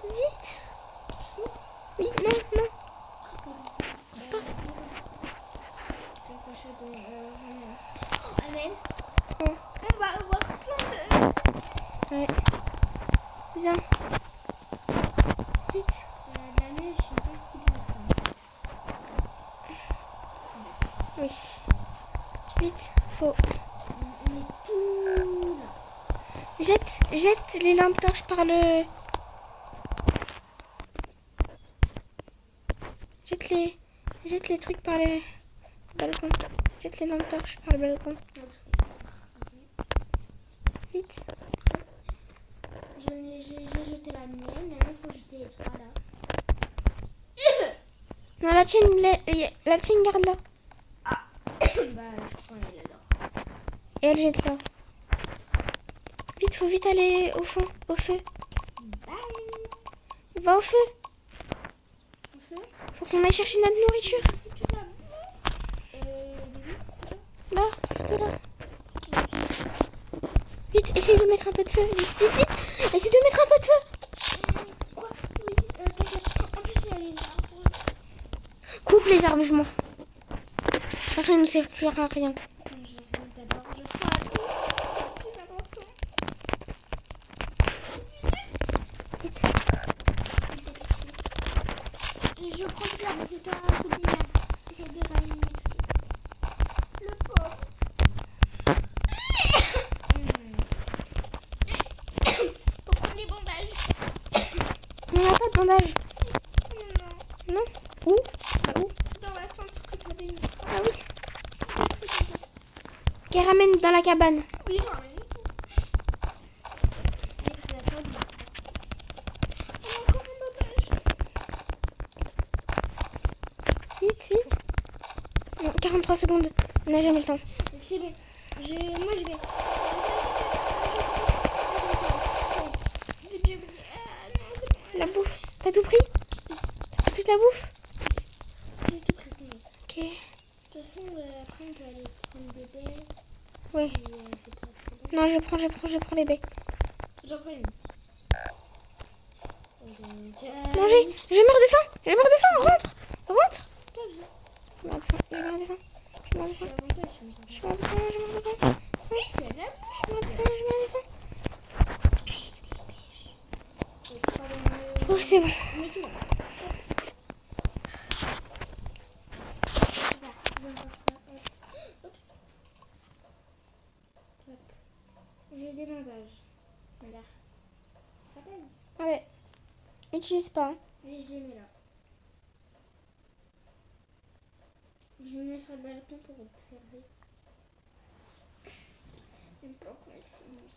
Vite. Oui, non. C'est pas. Annelle, Oh. on va avoir plein de... Ouais. Viens. Vite. La neige, je sais pas si bien ça. Oui. Vite. Faut. On est tout là. Jette les lampes torches par le... Jette les trucs par les balcons. Jette les lampes torches par le balcon. Vite. J'ai jeté la mienne, maintenant il faut jeter les trois là. Non, la tienne, garde-la. Bah, je prends elle alors. Et elle jette là. Vite, faut vite aller au fond, au feu. Bye. Va au feu. On fait Faut qu'on aille chercher notre nourriture. Là, juste là. Vite, essaye de mettre un peu de feu. Vite. Essaye de mettre un peu de feu. Quoi? Oui, t'inquiète. En plus, il y a les arbres. Coupe les arbres, je m'en fous. De toute façon, ils ne servent plus à rien. D'abord, je crois à tout. C'est important. Vite. Et je prends ça avec toi un coup de merde. Essaye de rallumer. Le pauvre. Faut prendre les bandages. On n'a pas de bandage. Non. Non? Où? Où? Dans la tente que tu avais mis. Ah oui. Qu'elle ramène dans la cabane. Oui, j'en ai mis. Vite. Non, 43 secondes. On n'a jamais le temps. C'est bon. Moi, je vais. La bouffe. T'as tout pris? T'as toute la bouffe? J'ai tout préparé. Ok. De toute façon, après, on peut aller prendre des baies. Oui. C'est pas trop bon. Non, je prends les baies. J'en prends une. Mangez. Je meurs de faim. Rentre. Toi, viens. Je meurs de faim. C'est l'avantage. Je meurs de faim. Oui. C'est là. Je meurs de faim. Oh, c'est bon. Mais tout là. J'ai des bandages. Regarde. Ça peine. Ouais. Utilise pas. Hein. Et je les mets là. Je me mets sur le balcon pour observer. J'aime pas quand il fait nuit.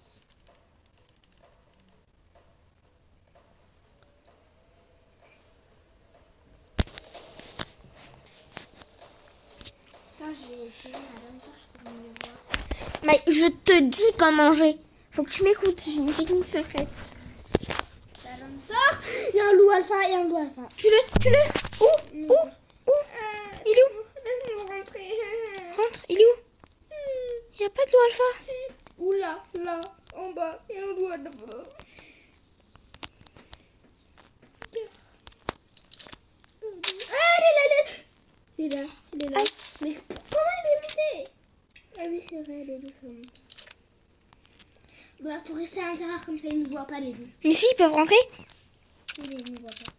Attends, je vais essayer madame pour me voir. Mais je te dis comment manger. Faut que tu m'écoutes. J'ai une technique secrète. Madame sort. Il y a un loup alpha. Tu le Où? Il est où? Laisse-moi rentrer. Rentre. Il est où? Il n'y a pas de loup alpha. Si. Ou là, en bas. Il y a un loup alpha. Il est là, il est là. Aïe. Mais comment il est monté? Ah oui, c'est vrai, les loups, ça monte. Bah, pour rester à l'intérieur comme ça, ils ne voient pas les loups. Mais si, ils peuvent rentrer. Ils ne voient pas.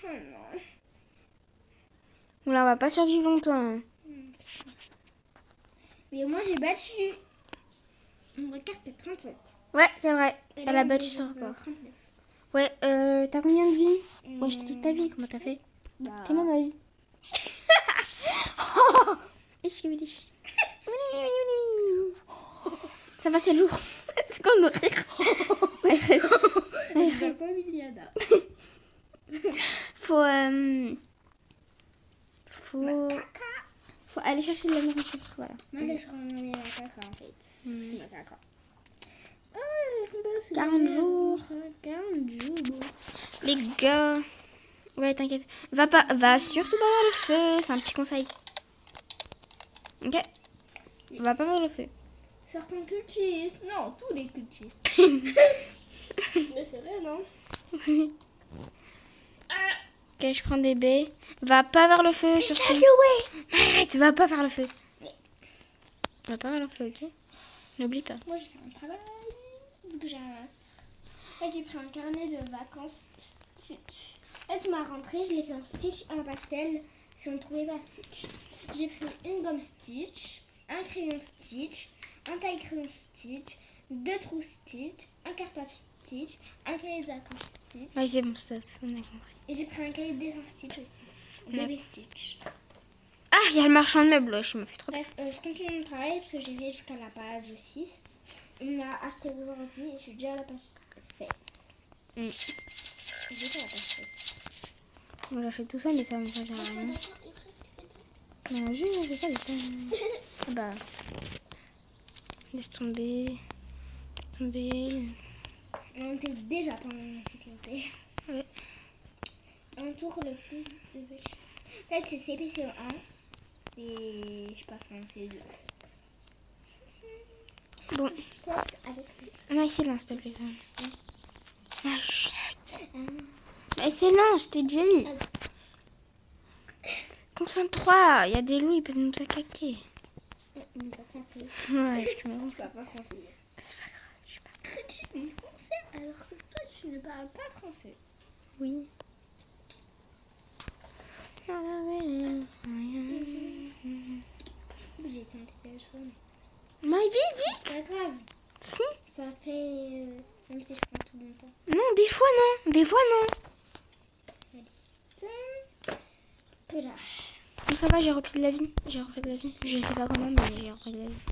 Oh non. Oula, on va pas survivre longtemps. Mais moi, j'ai battu. On regarde, t'as 37. Ouais, c'est vrai. Et Elle là, a on battu est son à record. 39. Ouais, t'as combien de vie? Ouais, j'ai toute ta vie. Comment t'as fait? Bah, C'est moi ma vie. Ça va, c'est lourd. C'est comme rire. Ouais, je vois pas Miliana. faut, faut aller chercher de la nourriture. Voilà. Moi, je serais en la caca, en fait. C'est ma caca. Ah, c'est 40 jours. 40 jours. Les gars. Ouais, t'inquiète. Va surtout pas voir le feu. C'est un petit conseil. Ok. Va pas voir le feu. Certains cultistes. Non, tous les cultistes. Mais c'est vrai, non? Ok, je prends des baies. Va pas vers le feu. Surtout. Arrête, va pas vers le feu. Va pas vers le feu, ok? N'oublie pas. Moi, j'ai fait un travail. Donc, en fait, j'ai pris un carnet de vacances Stitch. En fait, ma rentrée, je l'ai fait en Stitch, en pastel, si on ne trouvait pas Stitch. J'ai pris une gomme Stitch, un crayon Stitch, un taille-crayon Stitch, 2 trous Stitch, un cartable Stitch, un cahier de vacances Stitch. Ouais, c'est bon, stop. On a compris. Et j'ai pris un cahier de dessin Stitch aussi. Bébé Stitch. Ah, il y a le marchand de meubles. Je me fais trop. Bref, je continue mon travail parce que j'ai fait jusqu'à la page 6. On a acheté aujourd'hui et je suis déjà à la page 7. J'étais à la page 7. Moi, j'achète tout ça, mais ça me sert à rien. Non, je fais ça, mais ça. Ah bah. Laisse tomber. Laisse tomber. On était déjà pendant la sécurité. Ouais. Un tour le plus de vêtements. En fait, c'est CPCE1 et je passe en CE2. Bon. Porte avec lui. Non, silence, s'il te plaît. Ah, chut. Mais silence, je t'ai déjà dit. Concentre-toi. Il y a des loups, ils peuvent nous attaquer. On va compter. Ouais, je me rends. Je parle pas français. C'est pas grave, je sais pas. Tu es français alors que toi tu ne parles pas français. Oui. J'ai été un téléphone. Mais vite, C'est vite. pas grave. Si. Ça fait. Même si je prends tout le temps. Non, des fois non. Des fois non. Peu là. Bon, ça va, j'ai repris de la vie. J'ai repris de la vie. Je sais pas comment, mais j'ai repris de la vie.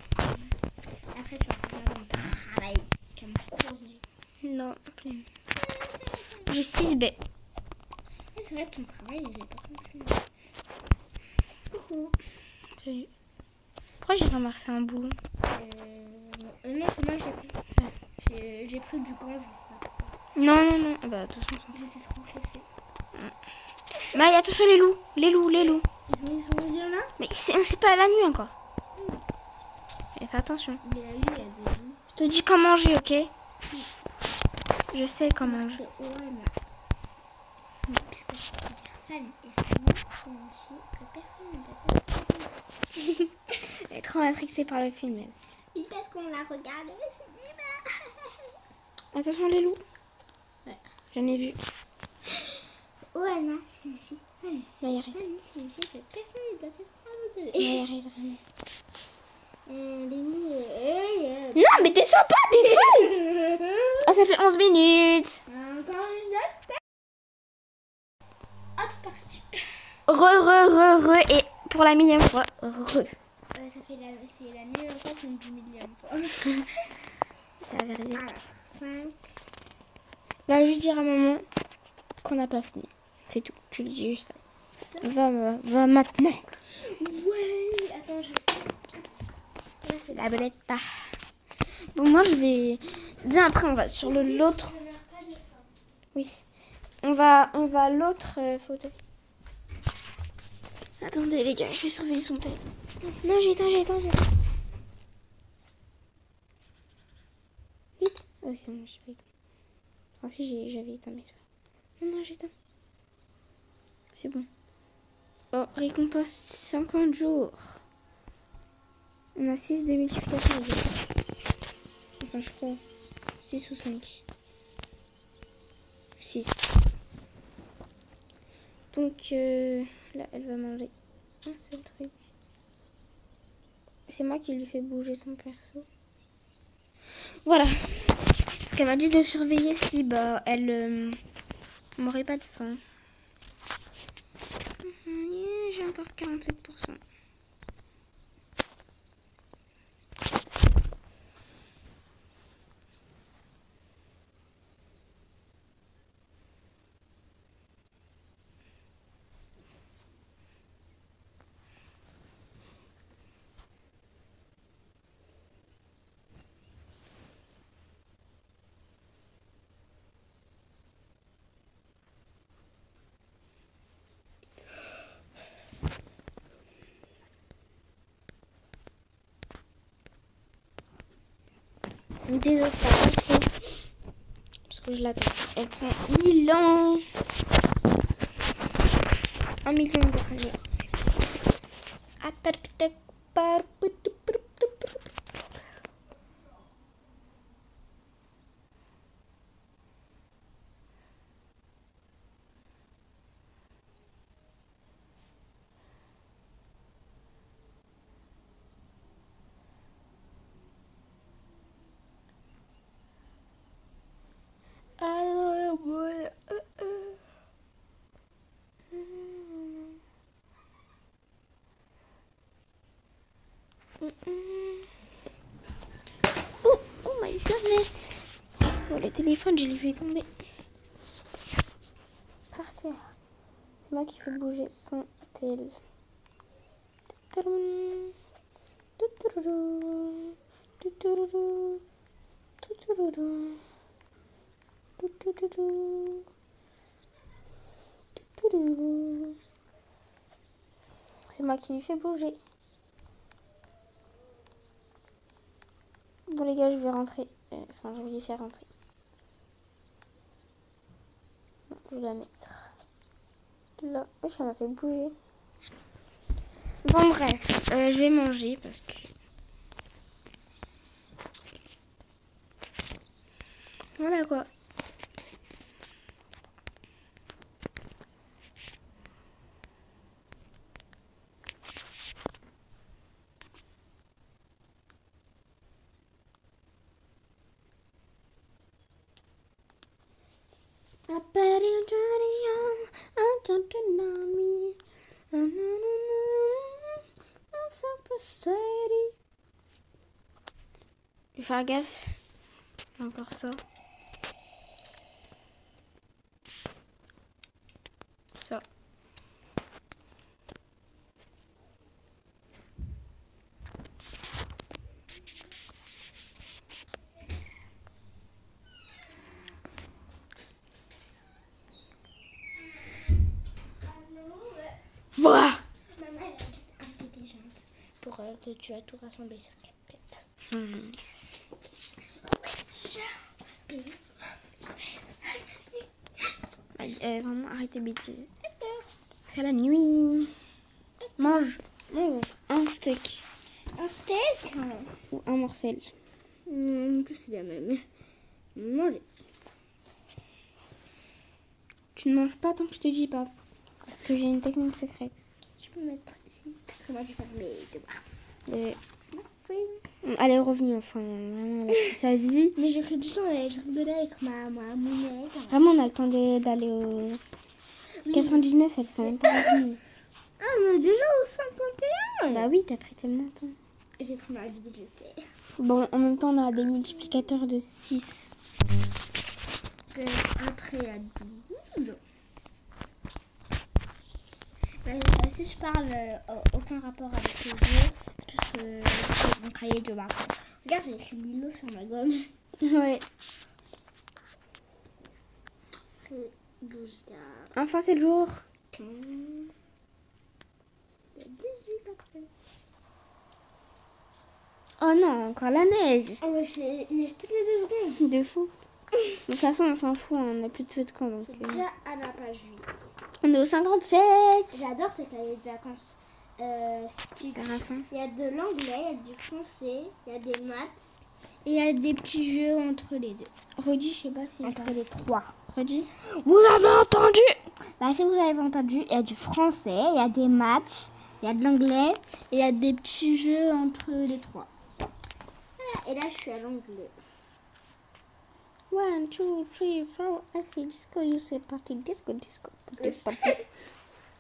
Après, tu vas faire mon travail. Comme courrier. Non, plus. J'ai 6 baies. C'est vrai que ton travail, j'ai pas compris. Coucou. Salut. Pourquoi j'ai ramassé un boulon? Non, c'est moi, j'ai pris. J'ai pris du grand, je sais pas. Non, non, non. Ah bah, de toute façon. Je sais trop que j'ai fait. Bah, il y a tous les loups. Les loups, les loups. Il y en a. Mais c'est pas la nuit encore. Et fais attention. Mais là, lui, il y a des loups. Je te dis quand manger, ok? Je sais quand manger. Ouais, mais parce que je peux dire famille et famille, c'est un jeu que personne ne peut faire. Elle est trop matrixée par le film, elle. Oui, parce qu'on l'a regardé au cinéma. Attention, les loups. Ouais. J'en ai vu. Oana signifie famille. Là, il Famille signifie que personne ne doit être abandonné. il arrive vraiment. Les loups, Non, mais t'es sympa, t'es fun. Oh, ça fait 11 minutes. Encore une autre. Hop, parti. Re. Et pour la millième fois, re. C'est la millième fois qu'une 10 millième fois. C'est la vérité. Alors, 5. Va juste dire à maman qu'on n'a pas fini. C'est tout. Tu lui dis juste ça. Va maintenant. Ouais, attends, La belette. Bon, moi, je vais... Viens, après, on va sur l'autre... Oui. On va à l'autre fauteuil. Attendez, les gars, je vais surveiller son tel. Non, j'ai éteint. Vite. Oh, c'est bon, j'ai pas éteint. Enfin, si, j'avais éteint, mais c'est pas. Non, j'ai éteint. C'est bon. Oh, récompense 50 jours. On a 6 de multiplication. Enfin, je crois. 6 ou 5. 6. Donc, là, elle va manger un seul truc. C'est moi qui lui fais bouger son perso. Voilà. Parce qu'elle m'a dit de surveiller si bah, elle m'aurait pas de faim. J'ai encore 47%. Désolée, parce que je l'attends. Elle prend 1000 ans. 1 million de rayures. Oh my goodness. Oh, le téléphone, je l'ai fait tomber par terre. C'est moi qui fais bouger son tel. C'est moi qui lui fais bouger. Bon les gars, je vais rentrer. Enfin, je vais les faire rentrer. Bon, je vais la mettre là. Oh, ça m'a fait bouger. Bon bref, je vais manger parce que... Voilà quoi. Je vais faire gaffe. Encore ça. Ça. Voilà. Maman, elle est intelligente pour que tu as tout rassemblé sur 4 têtes. Vraiment, arrête tes bêtises. C'est la nuit. Mange. Mange. Un steak. Un steak Ou un morcel. Tout c'est la même. Manger. Tu ne manges pas tant que je te dis pas. Parce que j'ai une technique secrète. Je peux mettre ici. Parce que moi, je vais faire mes devoirs. Elle est revenue, enfin, vraiment, elle a pris sa vie. Mais j'ai pris du temps, je rigolais avec ma monnaie. Vraiment, on a le temps d'aller au... Oui, 99, elle s'est même pas revenue. Ah, mais déjà au 51. Bah oui, t'as pris tellement de temps. J'ai pris ma vie de jeter. Bon, en même temps, on a des multiplicateurs de 6. Après, à 12. Si je parle aucun rapport avec les jeux, c'est parce que c'est mon cahier de vacances. Regarde, j'ai écrit Lilo sur ma gomme. Ouais. 12, Enfin, c'est le jour. 15, 18 après. Oh non, encore la neige. Oh, ouais, il neige toutes les 2 secondes. De fou. De toute façon, on s'en fout, on n'a plus de feu de camp. Donc, Déjà à la page 8. On est au 57. J'adore ce cahier de vacances. Stitch. Séraphin. Il y a de l'anglais, il y a du français, il y a des maths. Et il y a des petits jeux entre les deux. Redis, je sais pas si Entre les trois. Redis. Vous avez entendu? Bah, si vous avez entendu, il y a du français, il y a des maths, il y a de l'anglais et il y a des petits jeux entre les trois. Voilà, et là, je suis à l'anglais. 1, 2, 3, 4. I see disco, you say party, disco, disco. Party.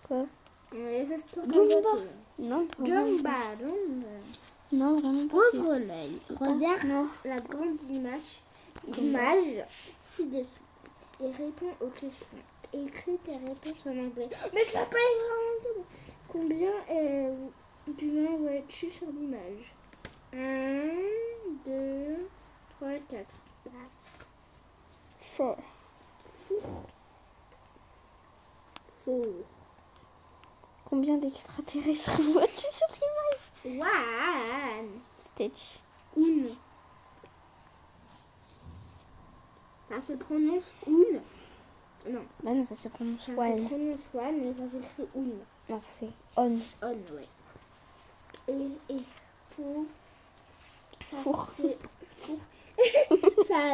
Quoi? Ouais, ça se tourne Jumba. en voiture. Non, pas vraiment. Jumba, Jumba. Non, vraiment pas. Ouvre l'œil. Regarde Non. la grande image ci-dessous et réponds aux questions. Écris tes réponses en anglais. Mais je l'ai pas écrit. Combien du nombre vois-tu sur l'image? 1, 2, 3, 4. 4. Four. Combien d'extraterrestres vois-tu sur l'image? One. Stitch. Une. Ça se prononce une. Non. Bah non, ça se prononce Ça se one. prononce one, mais ça s'écrit une. Non, ça c'est on. On, ouais. Et faut. Ça Four. ça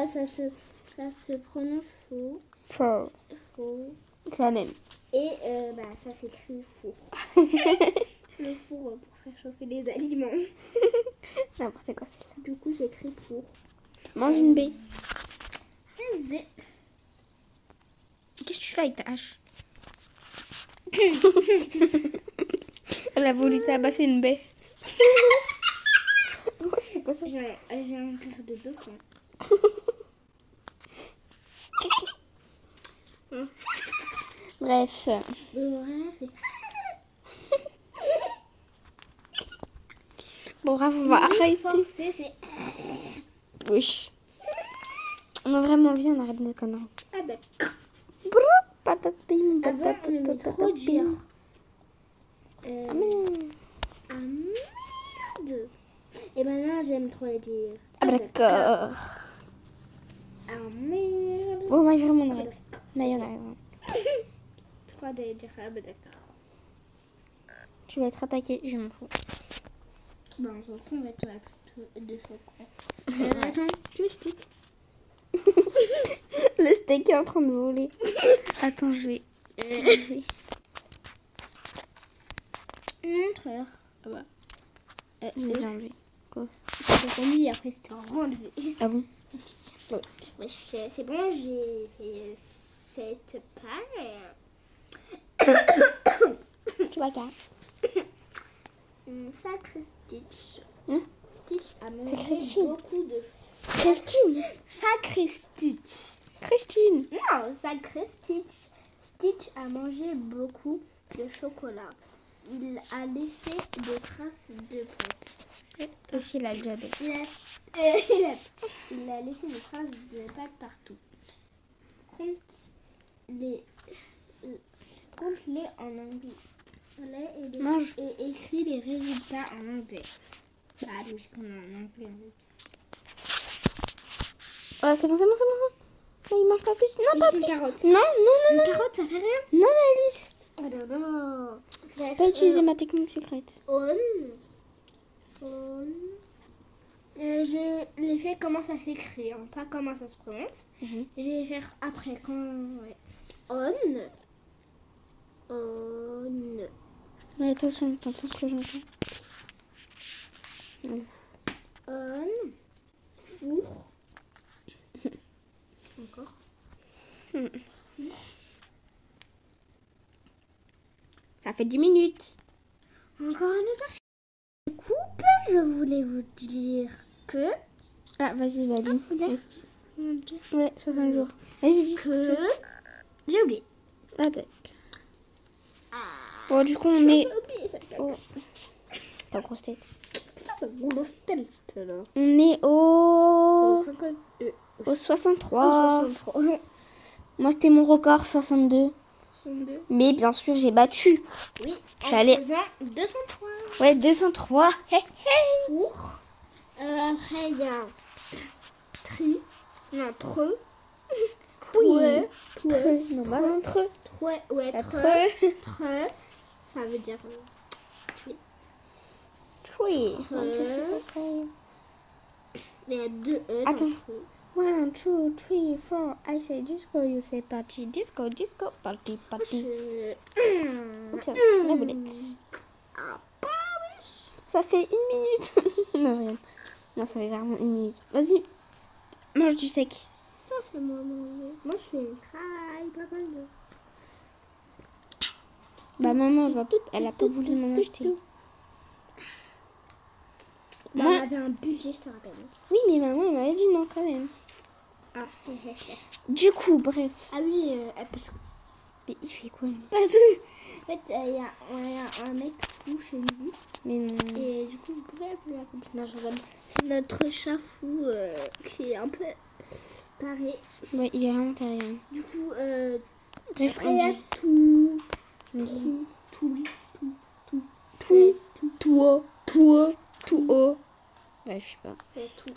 se prononce faux. 4. Faux. C'est la même. Et ça s'écrit four. Le four pour faire chauffer les aliments. N'importe quoi, c'est là. Du coup, j'écris four. Mange une baie. V. Qu'est-ce que tu fais avec ta hache? Elle a voulu tabasser une baie. C'est quoi ça? J'ai un cœur de dauphin. Bref. Bon, bref, on va arrêter. Forcer, c'est. Oui. On a vraiment envie, on arrête nos conneries. Ah ben. Brrr, patatim, Avant, on aimait trop dire. Ah, mais... Ah merde. Et maintenant, j'aime trop les dire. Ah, d'accord. Ah merde. Bon, mais vraiment, on arrête. Mais on arrête. Je crois d'aller dire ah ben d'accord. Tu vas être attaqué, je m'en fous. Bon, on s'en fout, on va être deux fois quoi. Attends, tu m'expliques. Le steak est en train de voler. Attends, je vais... Montreur. Ah bah. Je vais l'enlever. Quoi? J'ai remis après c'était renlevé. Ah bon? Ouais, c'est bon, j'ai fait cette paille. Tu vois, car. Sacré Stitch. Stitch a Sacré mangé Stitch. beaucoup de Christine. Sacré Stitch. Christine. Non, Sacré Stitch. Stitch a mangé beaucoup de chocolat. Il a laissé des traces de pâtes. Aussi la diabète. Il a laissé des traces de pâtes partout. Compte-les en anglais et écris les résultats en anglais. Bah, mais je connais en anglais. Ouais, c'est bon. Là, il mange pas plus. Non, pas Une plus. carotte. Non. Une carotte, ça fait rien. Non, Alice. Oh là là. Bref, Pas utiliser ma technique secrète. je l'ai fait comment ça s'écrit, hein, pas comment ça se prononce. Mhm. Je vais faire après quand. Ouais. On. Mais attention, t'entends ce que j'entends. On. Four. Encore. Ça fait 10 minutes. Encore un autre. Coupe, je voulais vous dire que. Ah, vas-y, vas-y. Regarde. Ouais, 60 jours. Vas-y, dis. Que. J'ai oublié. Attaque. Bon, du coup, on est... oublié ça. Oh. T'as grosse tête. Ça fait grosse tête là. On est au 63. 63. Moi, c'était mon record, 62. 62. Mais bien sûr, j'ai battu. Oui, J'allais- en faisant 203. Ouais, 203. Hey, hey. Pour. Après, il y a tri. Non, treux. Oui. Treux. Normalement, entre. Ouais, La tre, ça veut dire tree. Tree. Il y a 2 E. Attends. Dans 1, 2, 3, 4. I say disco, you say party. Disco, disco, party, party. Ok, la boulette. Ah, bah oui. Ça fait 1 minute. Non, je rigole. Non, ça fait vraiment 1 minute. Vas-y, mange du sec. Ça, fais-moi manger. Moi, je fais travail, pas mal de... Bah, maman, elle a pas voulu m'en acheter. Bah, on avait un budget, je te rappelle. Oui, mais maman, elle m'avait dit non quand même. Ah, c'est cher. Du coup, bref. Ah oui, parce que... Mais il fait quoi, lui? En fait, il y a un mec fou chez nous. Mais non. Et du coup, vous pouvez appeler la petite. Non, je rigole. C'est notre chat fou qui est un peu taré. Ouais, il est vraiment terrible. Du coup, Bref, après, il y a on dit. tout. Tout haut. Ouais, je sais pas. Il y a tout.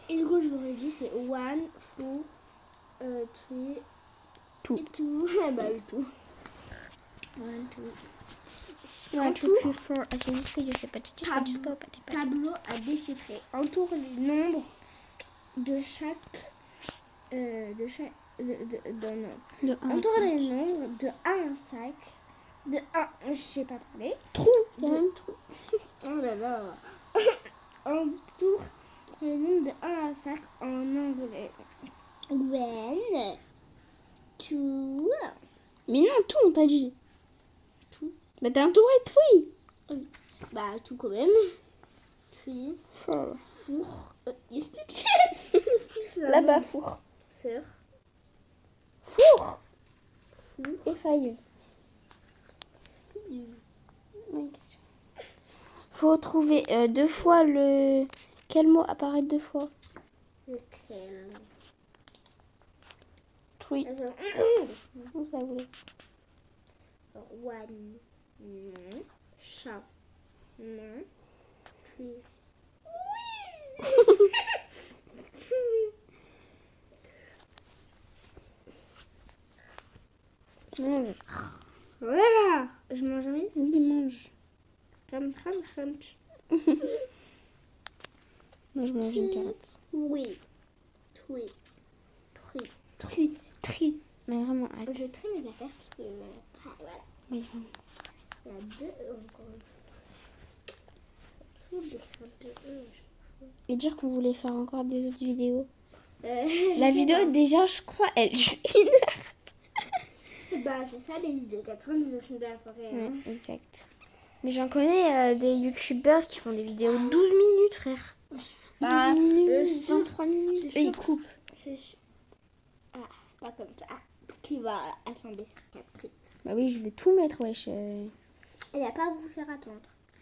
Et du coup, je vous redis, c'est one, two, three, Tout. et tout. Bah oui, tout. One, two. Ouais, Entoure, 2, 3, 4. Ah, c'est disco, je sais pas. Disco, disco, party, party. tableau à déchiffrer. Entoure les nombres de chaque... non. De 1 à Entoure 5. les nombres de 1 à 5. De 1, je sais pas parler. Trou. Il y a De- même trou. Oh là là. Entoure les nombres de 1 à 5 en anglais. One, two, Mais non, tout, on t'a dit. Tout. Bah, t'as entouré tout. bah tout quand même. Puis, 4. four, stick. Là-bas, four. Sœur, Four. four, Et 5. fille. Oui, question. Faut trouver 2 fois le... Quel mot apparaît 2 fois? Lequel? 3. Attends. Où ça voulait? One, non. Chat, non. Tree. Mange. Voilà. Je mange jamais. Oui, mange. Crunch, crunch, crunch. Moi, je mange une carotte. Oui. Three. Three. Tri. Mais vraiment, arrête. Je trie mes affaires parce que... voilà. Oui, vraiment. Il y a 2 encore. Tout des 2 Et dire qu'on voulait faire encore des autres vidéos. La La vidéo, déjà, je crois, elle dure 1 heure. Bah, c'est ça les vidéos. 99 de la forêt. Ouais, exact. Mais j'en connais des youtubeurs qui font des vidéos 12 minutes, frère. 12 minutes, 23 minutes. c'est Et ils sûr. coupent. C'est sûr. Ah, pas comme ça. Qui va assembler Caprice. Bah oui, je vais tout mettre, wesh. Il n'y a pas à vous faire attendre.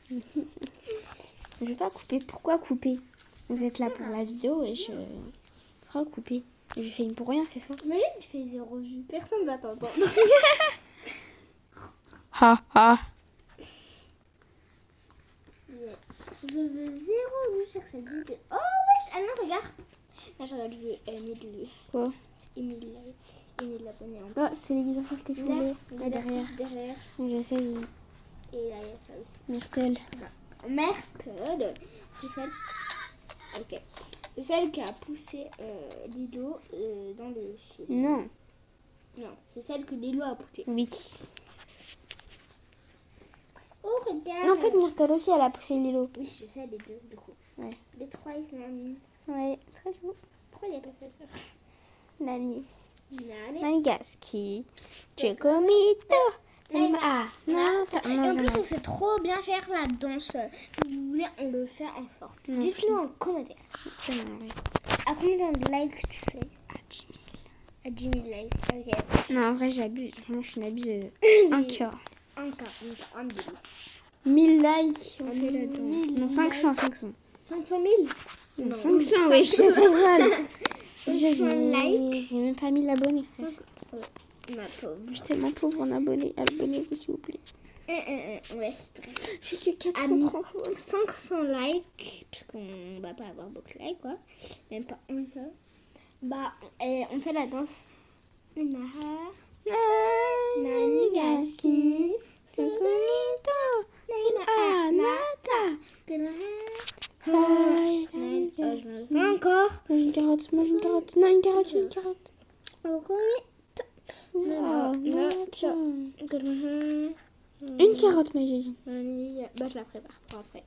Je vais pas couper. Pourquoi couper? Vous êtes là pour la vidéo et je... Pourquoi couper? Je fais une pour rien, c'est ça? Imagine, tu fais 0 vues. Personne va t'entendre. Ha ha. Je veux 0 vues sur cette vidéo. Oh, wesh. Ah non, regarde. Là, je regarde, je veux 1000 vues. Quoi? Et 1000 likes. Et 1000 abonnés en Oh, c'est les affaires que tu voulais. Là, derrière. Derrière. Je sais, Et là, il y a ça aussi. Myrtle. Myrtle, c'est celle... Ok. C'est celle qui a poussé Lilo dans le film. Non. Non, c'est celle que Lilo a poussé. Oui. Oh, regarde. Non, en fait, Myrtle aussi, elle a poussé Lilo. Oui, je sais, les deux, du coup. Ouais. Les 3, ils sont en ligne. Ouais, très beau. Pourquoi il n'y a pas ça? Nani. Allez. Nanigaski. Chocomito. Ah, non, Et en plus, on sait trop bien faire la danse. Si vous voulez, on le fait en forte. Non. Dites-nous en commentaire. À combien de likes tu fais? À 10 000 likes. Ok. Non, en vrai, j'abuse. Vraiment, je suis une abuseuse. Un cœur. Encore, un billet. 1000 likes. On fait la 1000 danse. Non, 500, 500. 500 000? Non, 500, oui, je suis mal. 500 likes. J'ai même pas 1000 abonnés, frère. Ma pauvre. Je suis tellement pauvre en abonnés. Abonnez-vous s'il vous plaît. Ouais, c'est vrai. J'ai que 400 Amis, francs. 500 likes, puisqu'on va pas avoir beaucoup de likes, quoi. Même pas un seul. Bah, on fait la danse. Nanigaki, Sugunito, Anata. Encore. Mange une carotte, mange une carotte. Non, une carotte, une carotte. Une carotte, mais j'ai dit. Bah, je la prépare pour après.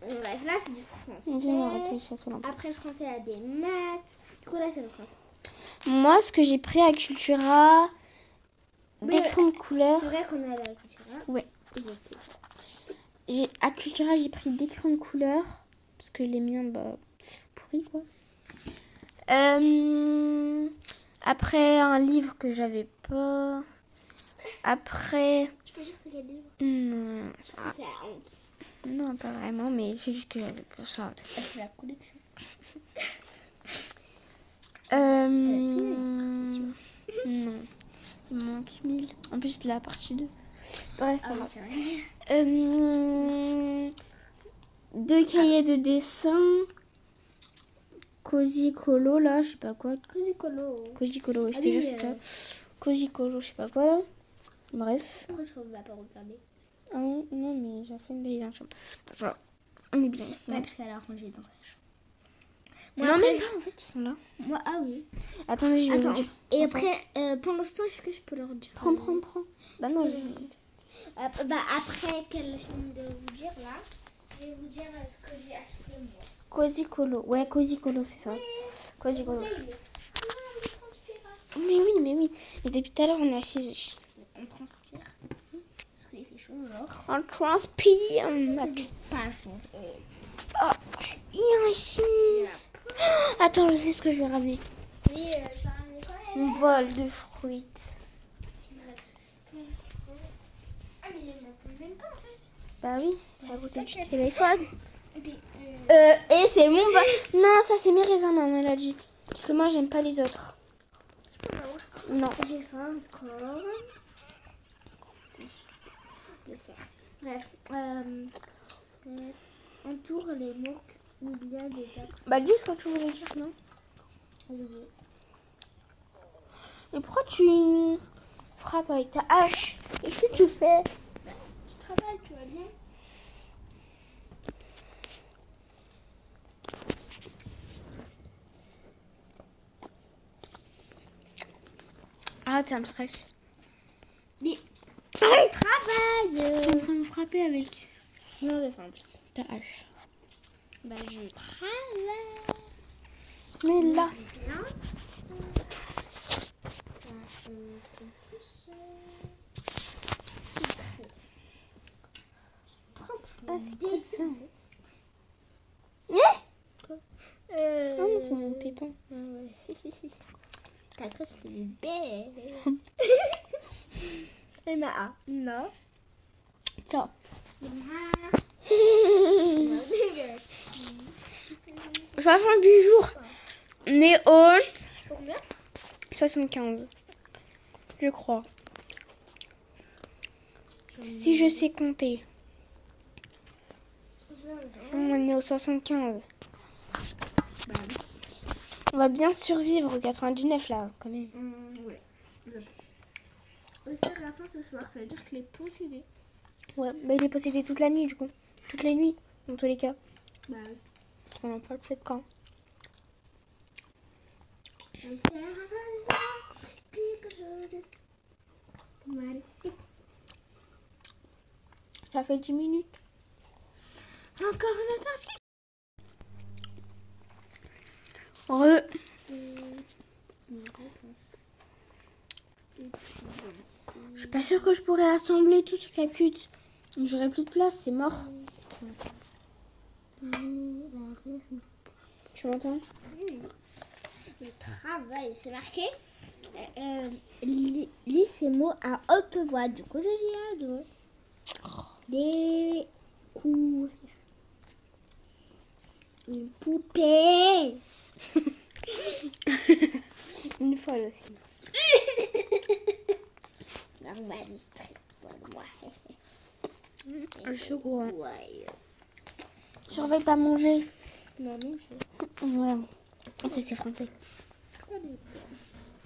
Bref, là c'est du On vient français. arrêter ça sur Après le français, il y a des maths. Du coup, là c'est le français. Moi, ce que j'ai pris à Cultura, des crayons de couleur. C'est vrai qu'on a la culture. Hein. Ouais. À Cultura, j'ai pris des crayons de couleur. Parce que les miens, bah, c'est pourri, quoi. Après, un livre que j'avais pas. Après. Je peux dire c'est quel livre? Non, Parce que c'est la honte. non, pas vraiment, mais c'est juste que j'avais pas ça. C'est la collection. Non. Il me manque 1000. En plus, c'est la partie 2. Ouais, ça va. C'est vrai. 2 cahiers de dessin. Cozy Colo, là, je sais pas quoi. Cozy Colo. Cozy Colo, je Ah te oui, jure, c'est ça. Cozy Colo, je sais pas quoi, là. Bref. Pourquoi je ne vais pas regarder? Ah non, mais j'ai fait une grille dans la chambre. Voilà. On est bien ici. Ouais, parce qu'elle a rangé dans la chambre. Non, après, mais pas, en fait, ils sont là. Moi, ah oui. Attendez, je vais Attends, vous dire. et après, pendant ce temps, est-ce que je peux leur dire? Prends. Bah non, je... Bah après qu'elle finisse de vous dire là, je vais vous dire ce que j'ai acheté moi. Cozy Colo. Ouais, Cozy Colo, c'est ça. Cozy Colo. On Mais oui. Mais depuis tout à l'heure, on est assis. transpire. Parce qu'il fait chaud alors. On transpire. Pas chaud. Oh, je suis bien ici. Attends, je sais ce que je vais ramener. Oui, ça ramène quoi? Une bol de fruits. Ah, mais il ne m'entend même pas en fait. Bah oui, c'est à côté du téléphone. Et Et c'est mon bol. Non, ça c'est mes raisins, maman, elle a dit. Parce que moi, j'aime pas les autres. Non. j'ai faim encore. Bref. Entoure les mots ou bien des axes. Bah dis ce que tu voulais dire, non? Allez-y. Mais pourquoi tu frappes avec ta hache? Et que tu fais? Tu travailles, tu vas bien? Ah, t'es un stress. Mais travaille. Tu es en train de me frapper avec Non, je fais en plus. ta hache. Bah, je travaille. Mais là. Ah, c'est quoi ça? Ah non, c'est un pépin. T'as cru que c'était une belle. M.A. Non. Ça. 70 jours. Né au Combien? 75. Je crois. Si je sais compter. On est au 75. On va bien survivre au 99 là, quand même. Ouais. On va faire la fin ce soir, ça veut dire que les possédés. Ouais, mais il est possédé toute la nuit du coup. Toutes les nuits, dans tous les cas. Bah oui. Parce qu'on n'a pas le fait de quand. Ça fait 10 minutes. Encore une partie. Je suis pas sûre que je pourrais assembler tout ce Caput. J'aurais plus de place, c'est mort. Tu m'entends? Le travail, c'est marqué. Lis ces mots à haute voix. Du coup, je lis à deux. Des coups. Une poupée. Une folle aussi. Normal, district. Moi. Je crois. Ouais. Surveille pas manger. Non, non, je... Ouais. Ça c'est français.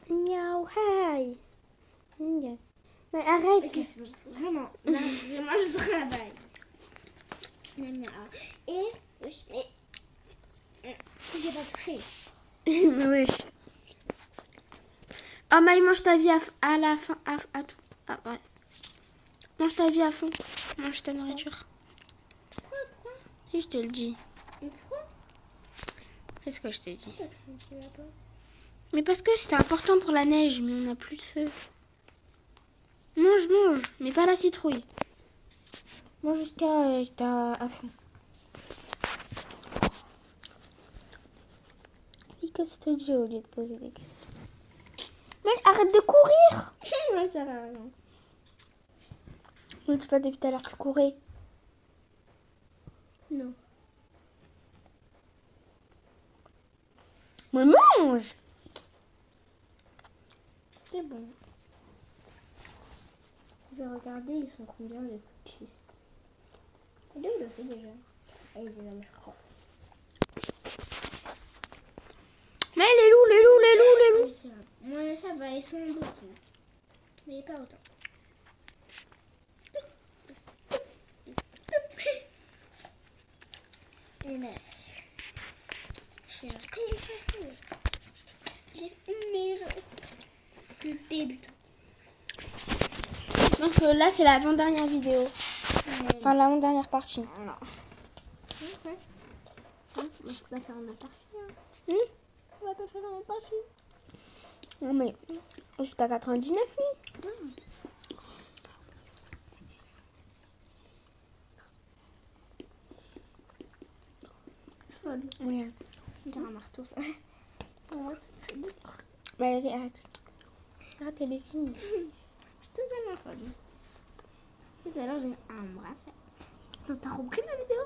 Miaou, hi. Yes. Mais arrête. Ok, c'est bon. Vraiment. Là, vraiment, je travaille. Et... J'ai pas touché. Oui. Oh, Maï, mange ta vie à la fin. À tout. Ah, ouais. Mange ta vie à fond. Mange ta nourriture. Pourquoi Si, je te le dis. Et pourquoi Qu'est-ce que je te dis? t'as pris ce lapin? Mais parce que c'était important pour la neige, mais on n'a plus de feu. Mange, mange, mais pas la citrouille. Mange jusqu'à que t'as à fond. Et qu'est-ce que je te dis au lieu de poser des questions? Mais arrête de courir! Ouais, ça va, non. Je ne sais pas depuis tout à l'heure, tu courais. Non. Mais mange! C'est bon. J'ai regardé, ils sont combien les putschistes? Là, il le fait déjà. Ah, il est là, je crois. Mais les loups, les loups, les loups, les loups! Oui, c'est vrai. Moi, ça va, ils sont beaucoup. Mais pas autant. Et là, j'ai rien facile. J'ai une errance de débutant. Donc là, c'est l'avant-dernière vidéo. Enfin, l'avant-dernière partie. Alors. Ouais. Hein, moi, je peux pas faire ma partie. Hein. Hmm? On va pas faire ma partie. Non, mais juste à 99 000. Folle. Oui. On dirait un marteau, ça. Pour moi, c'est dur. Bah, allez, arrête. Arrête tes bêtises. Je suis totalement folle. Tout à l'heure, j'ai un bracelet. Donc, t'as repris ma vidéo?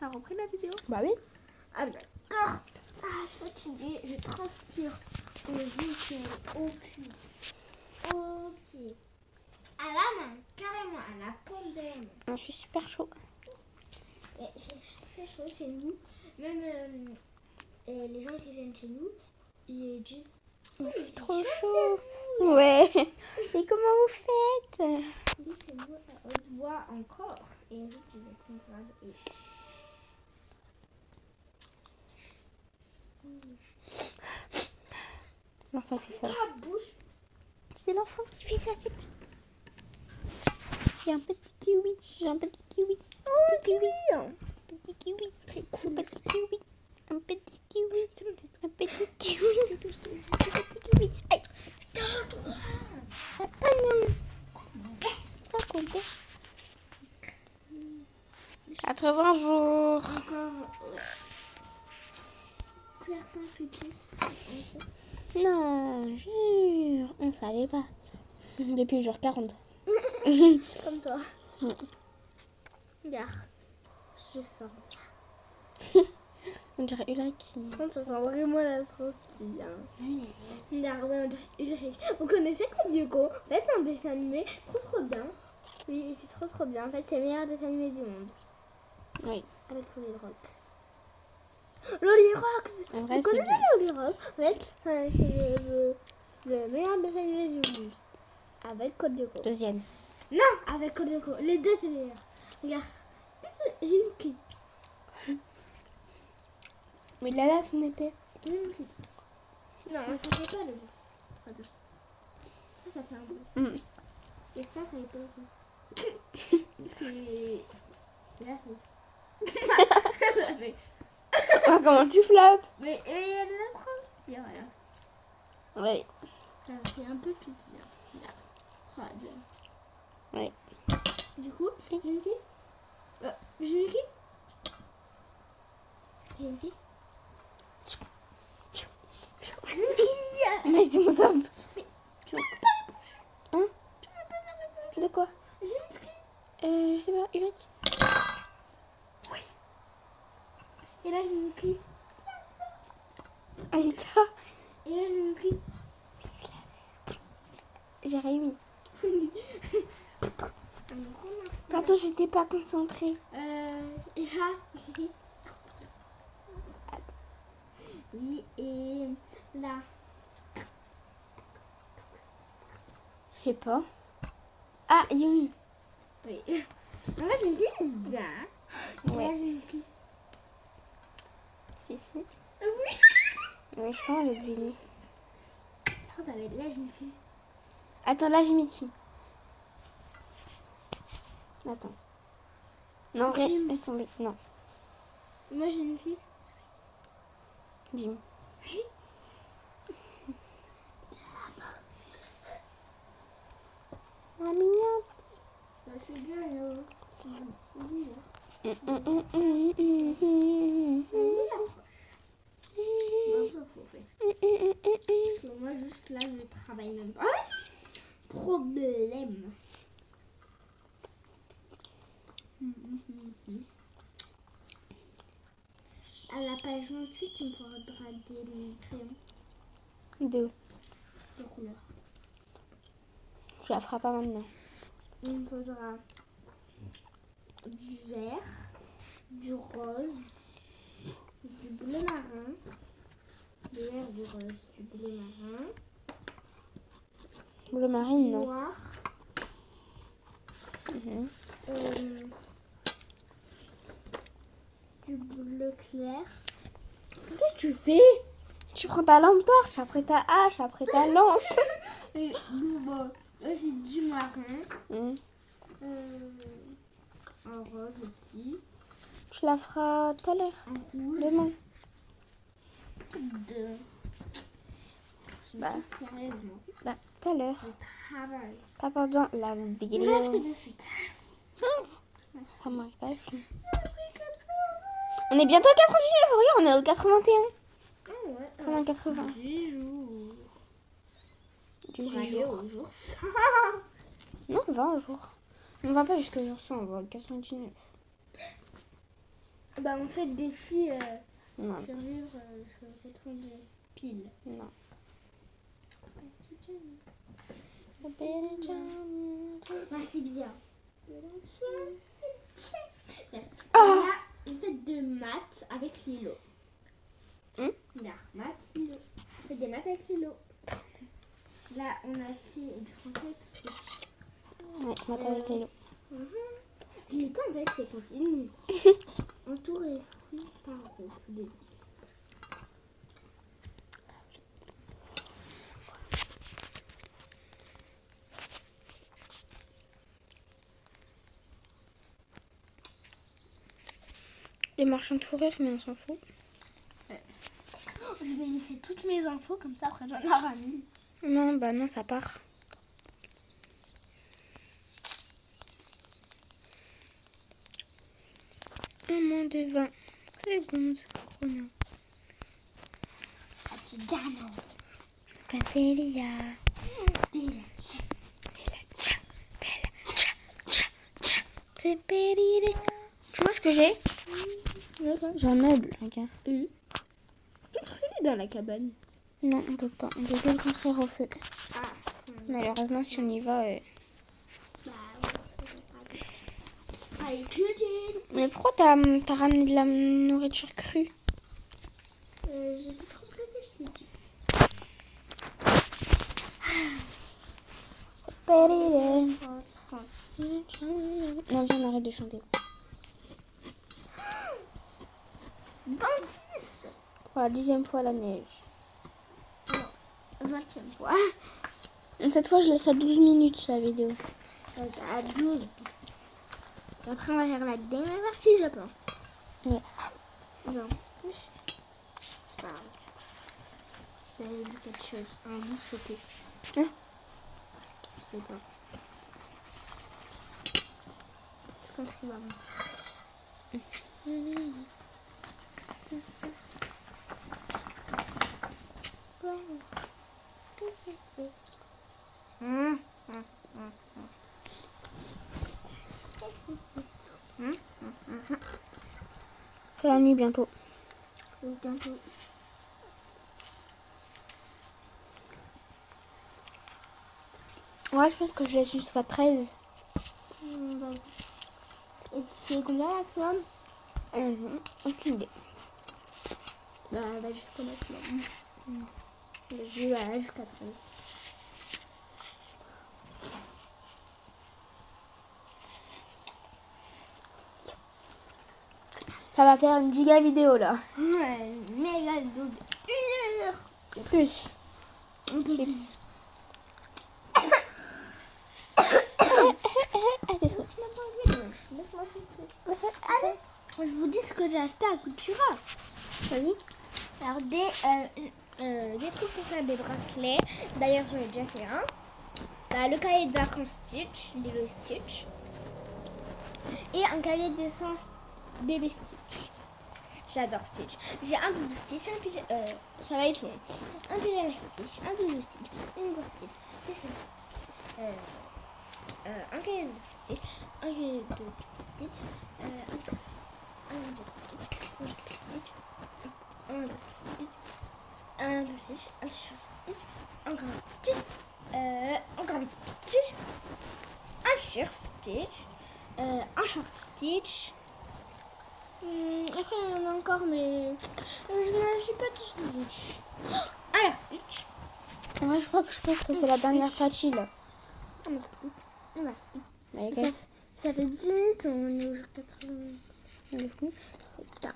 T'as repris la vidéo? Bah oui. Ah, d'accord. Ah, je suis fatiguée. Je transpire au week-end, au cuisse, au pied, à la main, carrément, à la paume de la main. Je suis super chaud. Et c'est chaud chez nous. Même les gens qui viennent chez nous, ils disent C'est trop chaud. Ouais. Et comment vous faites? oui, c'est nous à haute voix encore. Et vous, vous êtes plus grave. Et... L'enfant fait ça. Ta bouche. C'est l'enfant qui fait ça, c'est pas. J'ai un petit kiwi. J'ai un petit kiwi. Un petit kiwi. Petit kiwi. Très cool. Un petit kiwi. Un petit kiwi. Un petit kiwi. Un petit kiwi. Aïe. Pas compter. 80 jours. Encore. Certains petits. Non, jure. On savait pas. Depuis le jour 40. Comme toi. Mm. Regarde. Je sens. On dirait Ulrich qui... On se sent vraiment la sauce qui vient. Regarde, ouais, on dirait Ulrich. Vous connaissez Code Lyoko? En fait, c'est un dessin animé trop bien. Oui, c'est trop bien. En fait, c'est le meilleur dessin animé du monde. Oui. Avec Loli Rock. Loli Rock! En vrai, Vous c'est connaissez bien. Loli Rock? En fait, c'est le meilleur dessin animé du monde. Avec Code Lyoko. Deuxième. Non, avec Code Lyoko. Les deux, c'est meilleur. Regarde. J'ai une clé. Mais il a là son épée. J'ai une clé. Non, ça fait pas le bout. Attends. Ça fait un bout. Et ça fait pas le bout. C'est... la fait. Oh, comment tu flappes? Mais il y a de la transpire, là. Oui. Ça fait un peu pétillant. Là. Ah, bien. Oui. Du coup, j'ai une clé. J'ai une clé. J'ai une clé. Mais c'est mon sable. Tu m'as pas la bouche. Hein? Tu m'as pas la bouche. De quoi? J'ai une clé. Je sais pas, Ulrich. Et là, j'ai une clé. Alita, Et là, j'ai une clé. j'ai réussi. Pardon, j'étais pas concentrée. Et là, oui, et là. Je sais pas. Ah, Yumi. Oui. En fait, je sais bien. Et Ouais. là, j'ai une clé. Si, si. Oui. Oui, je pense que j'ai deviné. Trop belle. Là, j'ai une clé. Attends, là, j'ai mis ici. Attends. Non, Jim. laisse tomber. Non, Moi, j'ai une clé. Jim. Mamie. C'est bien, là. C'est bien. Parce que moi, juste là, je travaille même pas. Problème. À la page 28, il me faudra des crayons Deux. de couleur. Je la ferai pas maintenant. Il me faudra du vert, du rose, du bleu marin, du vert, du rose, du bleu marin, Bleu du marine, non. noir, du bleu clair. Qu'est-ce que tu fais? Tu prends ta lampe torche, après ta hache, après ta lance. Et bon, là j'ai du marin, en rose aussi, Tu la feras tout à l'heure. en rouge, Demain. de... Bah. Sérieusement, Bah, tout à l'heure. je travaille. Pas pendant la Bref, c'est vidéo. de suite. Ça m'arrive pas. On est bientôt à 99. Regarde, on est au 81. Ah ouais, Pendant 80. 10 jours. 18 Allez, jours. au jour 100. Non, 20 jours. On va pas jusqu'au jour 100, on va au 99. Bah, on fait des défi Non, survivre sur 90 piles. non. Ah, c'est bien. Ah. Là, on fait de maths avec Lilo. Là, maths, Lilo. On fait des maths avec Lilo. Là, on a fait du français. Ouais, matin avec Lilo. Je n'ai pas en fait les consignes. Entouré par des Les marchands de fourrure, mais on s'en fout. Je vais laisser toutes mes infos comme ça après j'en aurai mis. Non, bah non, ça part. Un moins de 20 secondes. Chrono. Capitano. Pantelia. Bella. C'est périlé. Tu vois ce que j'ai? J'ai un meuble, regarde. Dans la cabane. Non, on peut pas. On peut que le construire au feu. Ah. Malheureusement, si on y va... Allez, cuisine. Mais pourquoi t'as ramené de la nourriture crue? J'ai fait trop plaisir, je t'ai dit. Périlé. Non, viens, on arrête de chanter. 26. Pour la 10e fois, la neige. 20e fois. Cette fois, je laisse à 12 minutes, sa vidéo. À 12. Après, on va faire la dernière partie, je pense. Ouais. Non. J'avais vu quelque chose. Un bout sauté. Hein? Je sais pas. Je pense qu'il va C'est la nuit bientôt. Donc un peu. Ouais, je pense que je laisse jusqu'à 13. Et c'est combien là, toi? Aucune idée. Bah, jusqu'au maximum. Je vais jusqu'à 13. Ça va faire une giga vidéo là. Ouais, méga double. 1 heure. Plus. Un peu plus. Chips. Allez, je vous dis ce que j'ai acheté à Cultura. Vas-y. Alors des trucs pour faire des bracelets. D'ailleurs j'en ai déjà fait un. Bah, le cahier de vacances Stitch, Lilo Stitch. Et un cahier de dessin bébé Stitch. J'adore Stitch. J'ai un doudou Stitch, un pyjama, ça va être long. Un pyjama Stitch, un doudou Stitch, une grosse Stitch, des sœurs Stitch, un cahier de Stitch, un cahier de Stitch, un de Stitch, un de Stitch, un de Stitch, un short Stitch, encore un Stitch, encore un Stitch, un short Stitch, un short Stitch. Après, il y en a encore, mais je ne suis pas tous dessus. Alors, Stitch. Ouais, je crois que c'est la dernière partie là. Mais Ça fait 10 minutes, on est au jour 80. du coup, C'est tard.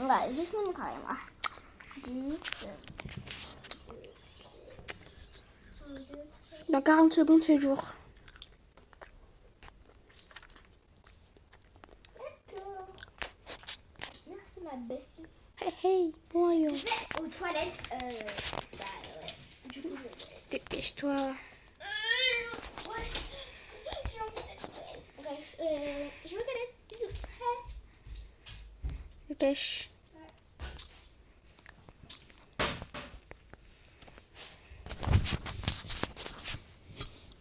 Ouais, j'ai fini mon travail, moi. 10. dans 40 secondes, c'est le jour. Merci, ma bestie. Hey, hey, boy. Je vais aux toilettes. Bah, ouais. Du coup, je vais. Dépêche-toi. Ouais. J'ai envie d'aller aux toilettes. Bref, je vais aux toilettes. Bisous. Dépêche.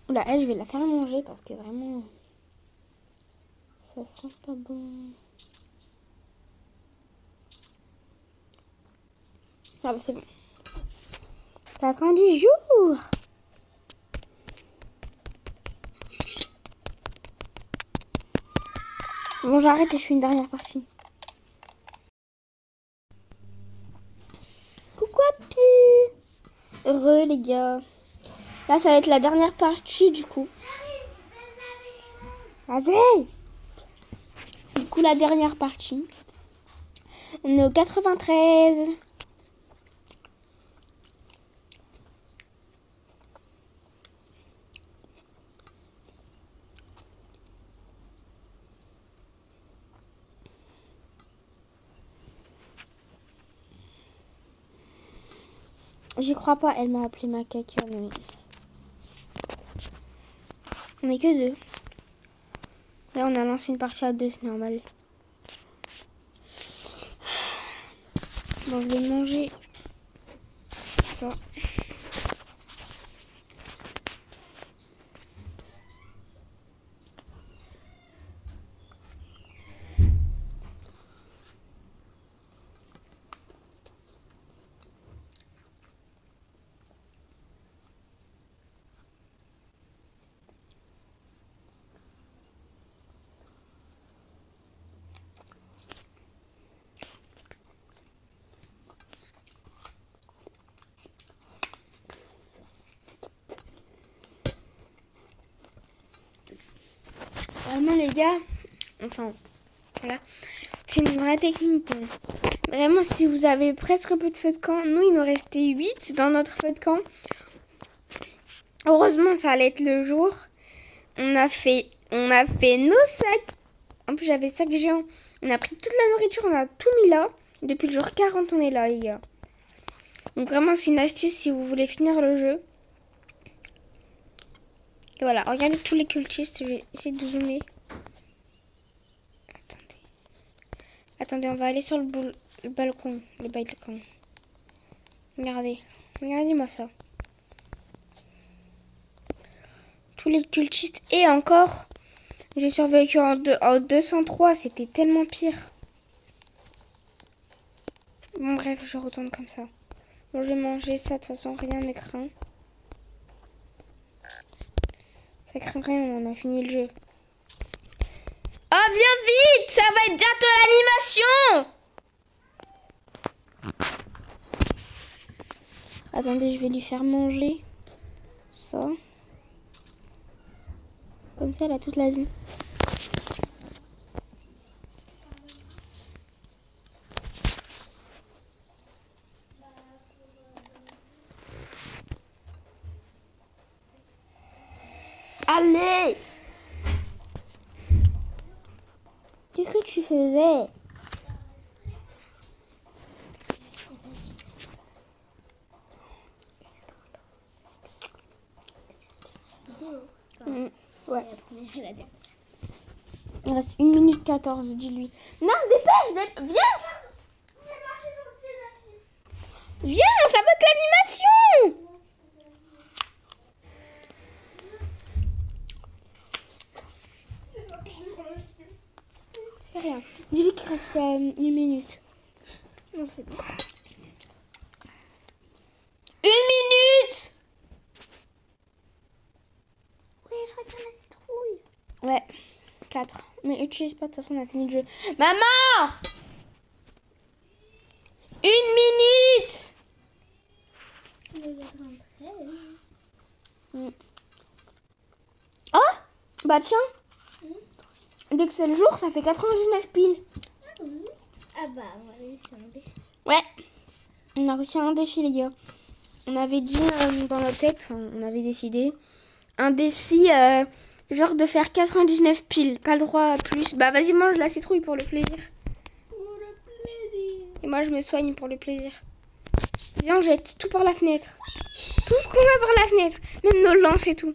Oula, elle, je vais la faire manger parce que vraiment, ça sent pas bon. Ah bah c'est bon. 90 jours. Bon, j'arrête et je fais une dernière partie. Coucou Happy. Heureux les gars. Là, ça va être la dernière partie du coup. Vas-y. Du coup, la dernière partie. On est au 93. J'y crois pas, elle m'a appelé ma caca, mais... On est que deux. Là, on a lancé une partie à deux, c'est normal. Bon, je vais manger ça. Vraiment les gars, enfin voilà, c'est une vraie technique. Vraiment si vous avez presque peu de feux de camp, nous il nous restait 8 dans notre feu de camp. Heureusement ça allait être le jour. On a fait nos sacs. En plus j'avais sac géant. On a pris toute la nourriture, on a tout mis là. Depuis le jour 40 on est là les gars. Donc vraiment c'est une astuce si vous voulez finir le jeu. Et voilà, regardez tous les cultistes, je vais essayer de zoomer. Attendez, on va aller sur le balcon, les balcons. Regardez-moi ça. Tous les cultistes et encore, j'ai survécu en 203, c'était tellement pire. Bon, bref, je retourne comme ça. Bon, je vais manger ça. De toute façon, rien ne craint. Ça craint rien, on a fini le jeu. Oh, viens vite! Ça va être bientôt l'animation! Attendez, je vais lui faire manger ça. Comme ça, elle a toute la vie. Allez! Qu'est-ce que tu faisais? Ouais. Il reste 1 minute 14, dis-lui. Non, dépêche, viens! Viens, ça va être l'animation! C'est rien. Dis-lui qu'il reste 1 minute. Non, c'est bon. 1 minute! Oui, je regarde la citrouille. Ouais, 4. Mais utilise pas, de toute façon, on a fini le jeu. Maman! 1 minute! Oh! Bah tiens! Dès que c'est le jour, ça fait 99 piles. Ah bah, on a réussi un défi. Ouais, on a réussi un défi, les gars. On avait dit dans notre tête, enfin, on avait décidé, un défi genre de faire 99 piles. Pas le droit à plus. Bah vas-y, mange la citrouille pour le plaisir. Pour le plaisir. Et moi, je me soigne pour le plaisir. Viens, on jette tout par la fenêtre. Tout ce qu'on a par la fenêtre. Même nos lances et tout.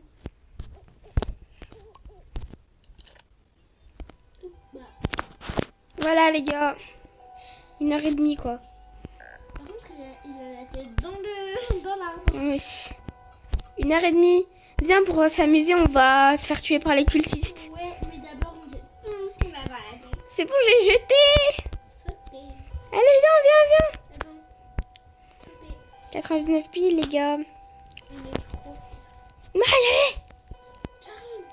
Voilà, les gars. 1h30, quoi. Par contre, il a la tête dans l'arbre. Oui. 1h30. Viens, pour s'amuser, on va se faire tuer par les cultistes. Ouais, mais d'abord, on jette tout ce qu'on a dans la tête. C'est bon, j'ai jeté. Sauter. Allez, viens. Attends. Sauter. 99 piles, les gars. On est trop. Allez. J'arrive.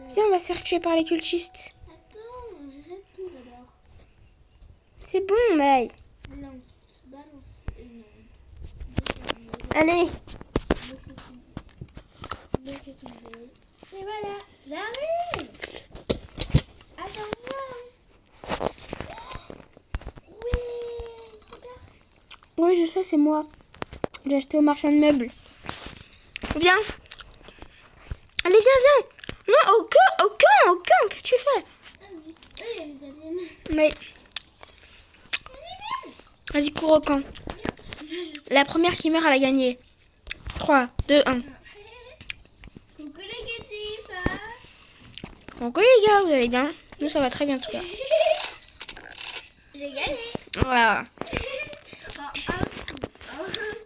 Viens, on va se faire tuer par les cultistes. Attends, je jette tout d'abord. C'est bon, Maï. Lance, balance. Et non. Allez. Laissez tomber. Et voilà, j'arrive. Attends, moi. Oui, regarde. Oui, je sais, c'est moi. J'ai acheté au marchand de meubles. Viens. Allez, viens. Non, aucun. Qu'est-ce que tu fais? Ah oui, il y a les aliens. Mais... Vas-y, cours au camp. La première qui meurt, elle a gagné. 3, 2, 1. Coucou les Kitty, ça va? Coucou les gars, vous allez bien? Nous, ça va très bien tout là. J'ai gagné. Voilà.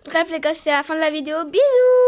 Bref les gars, c'était la fin de la vidéo. Bisous!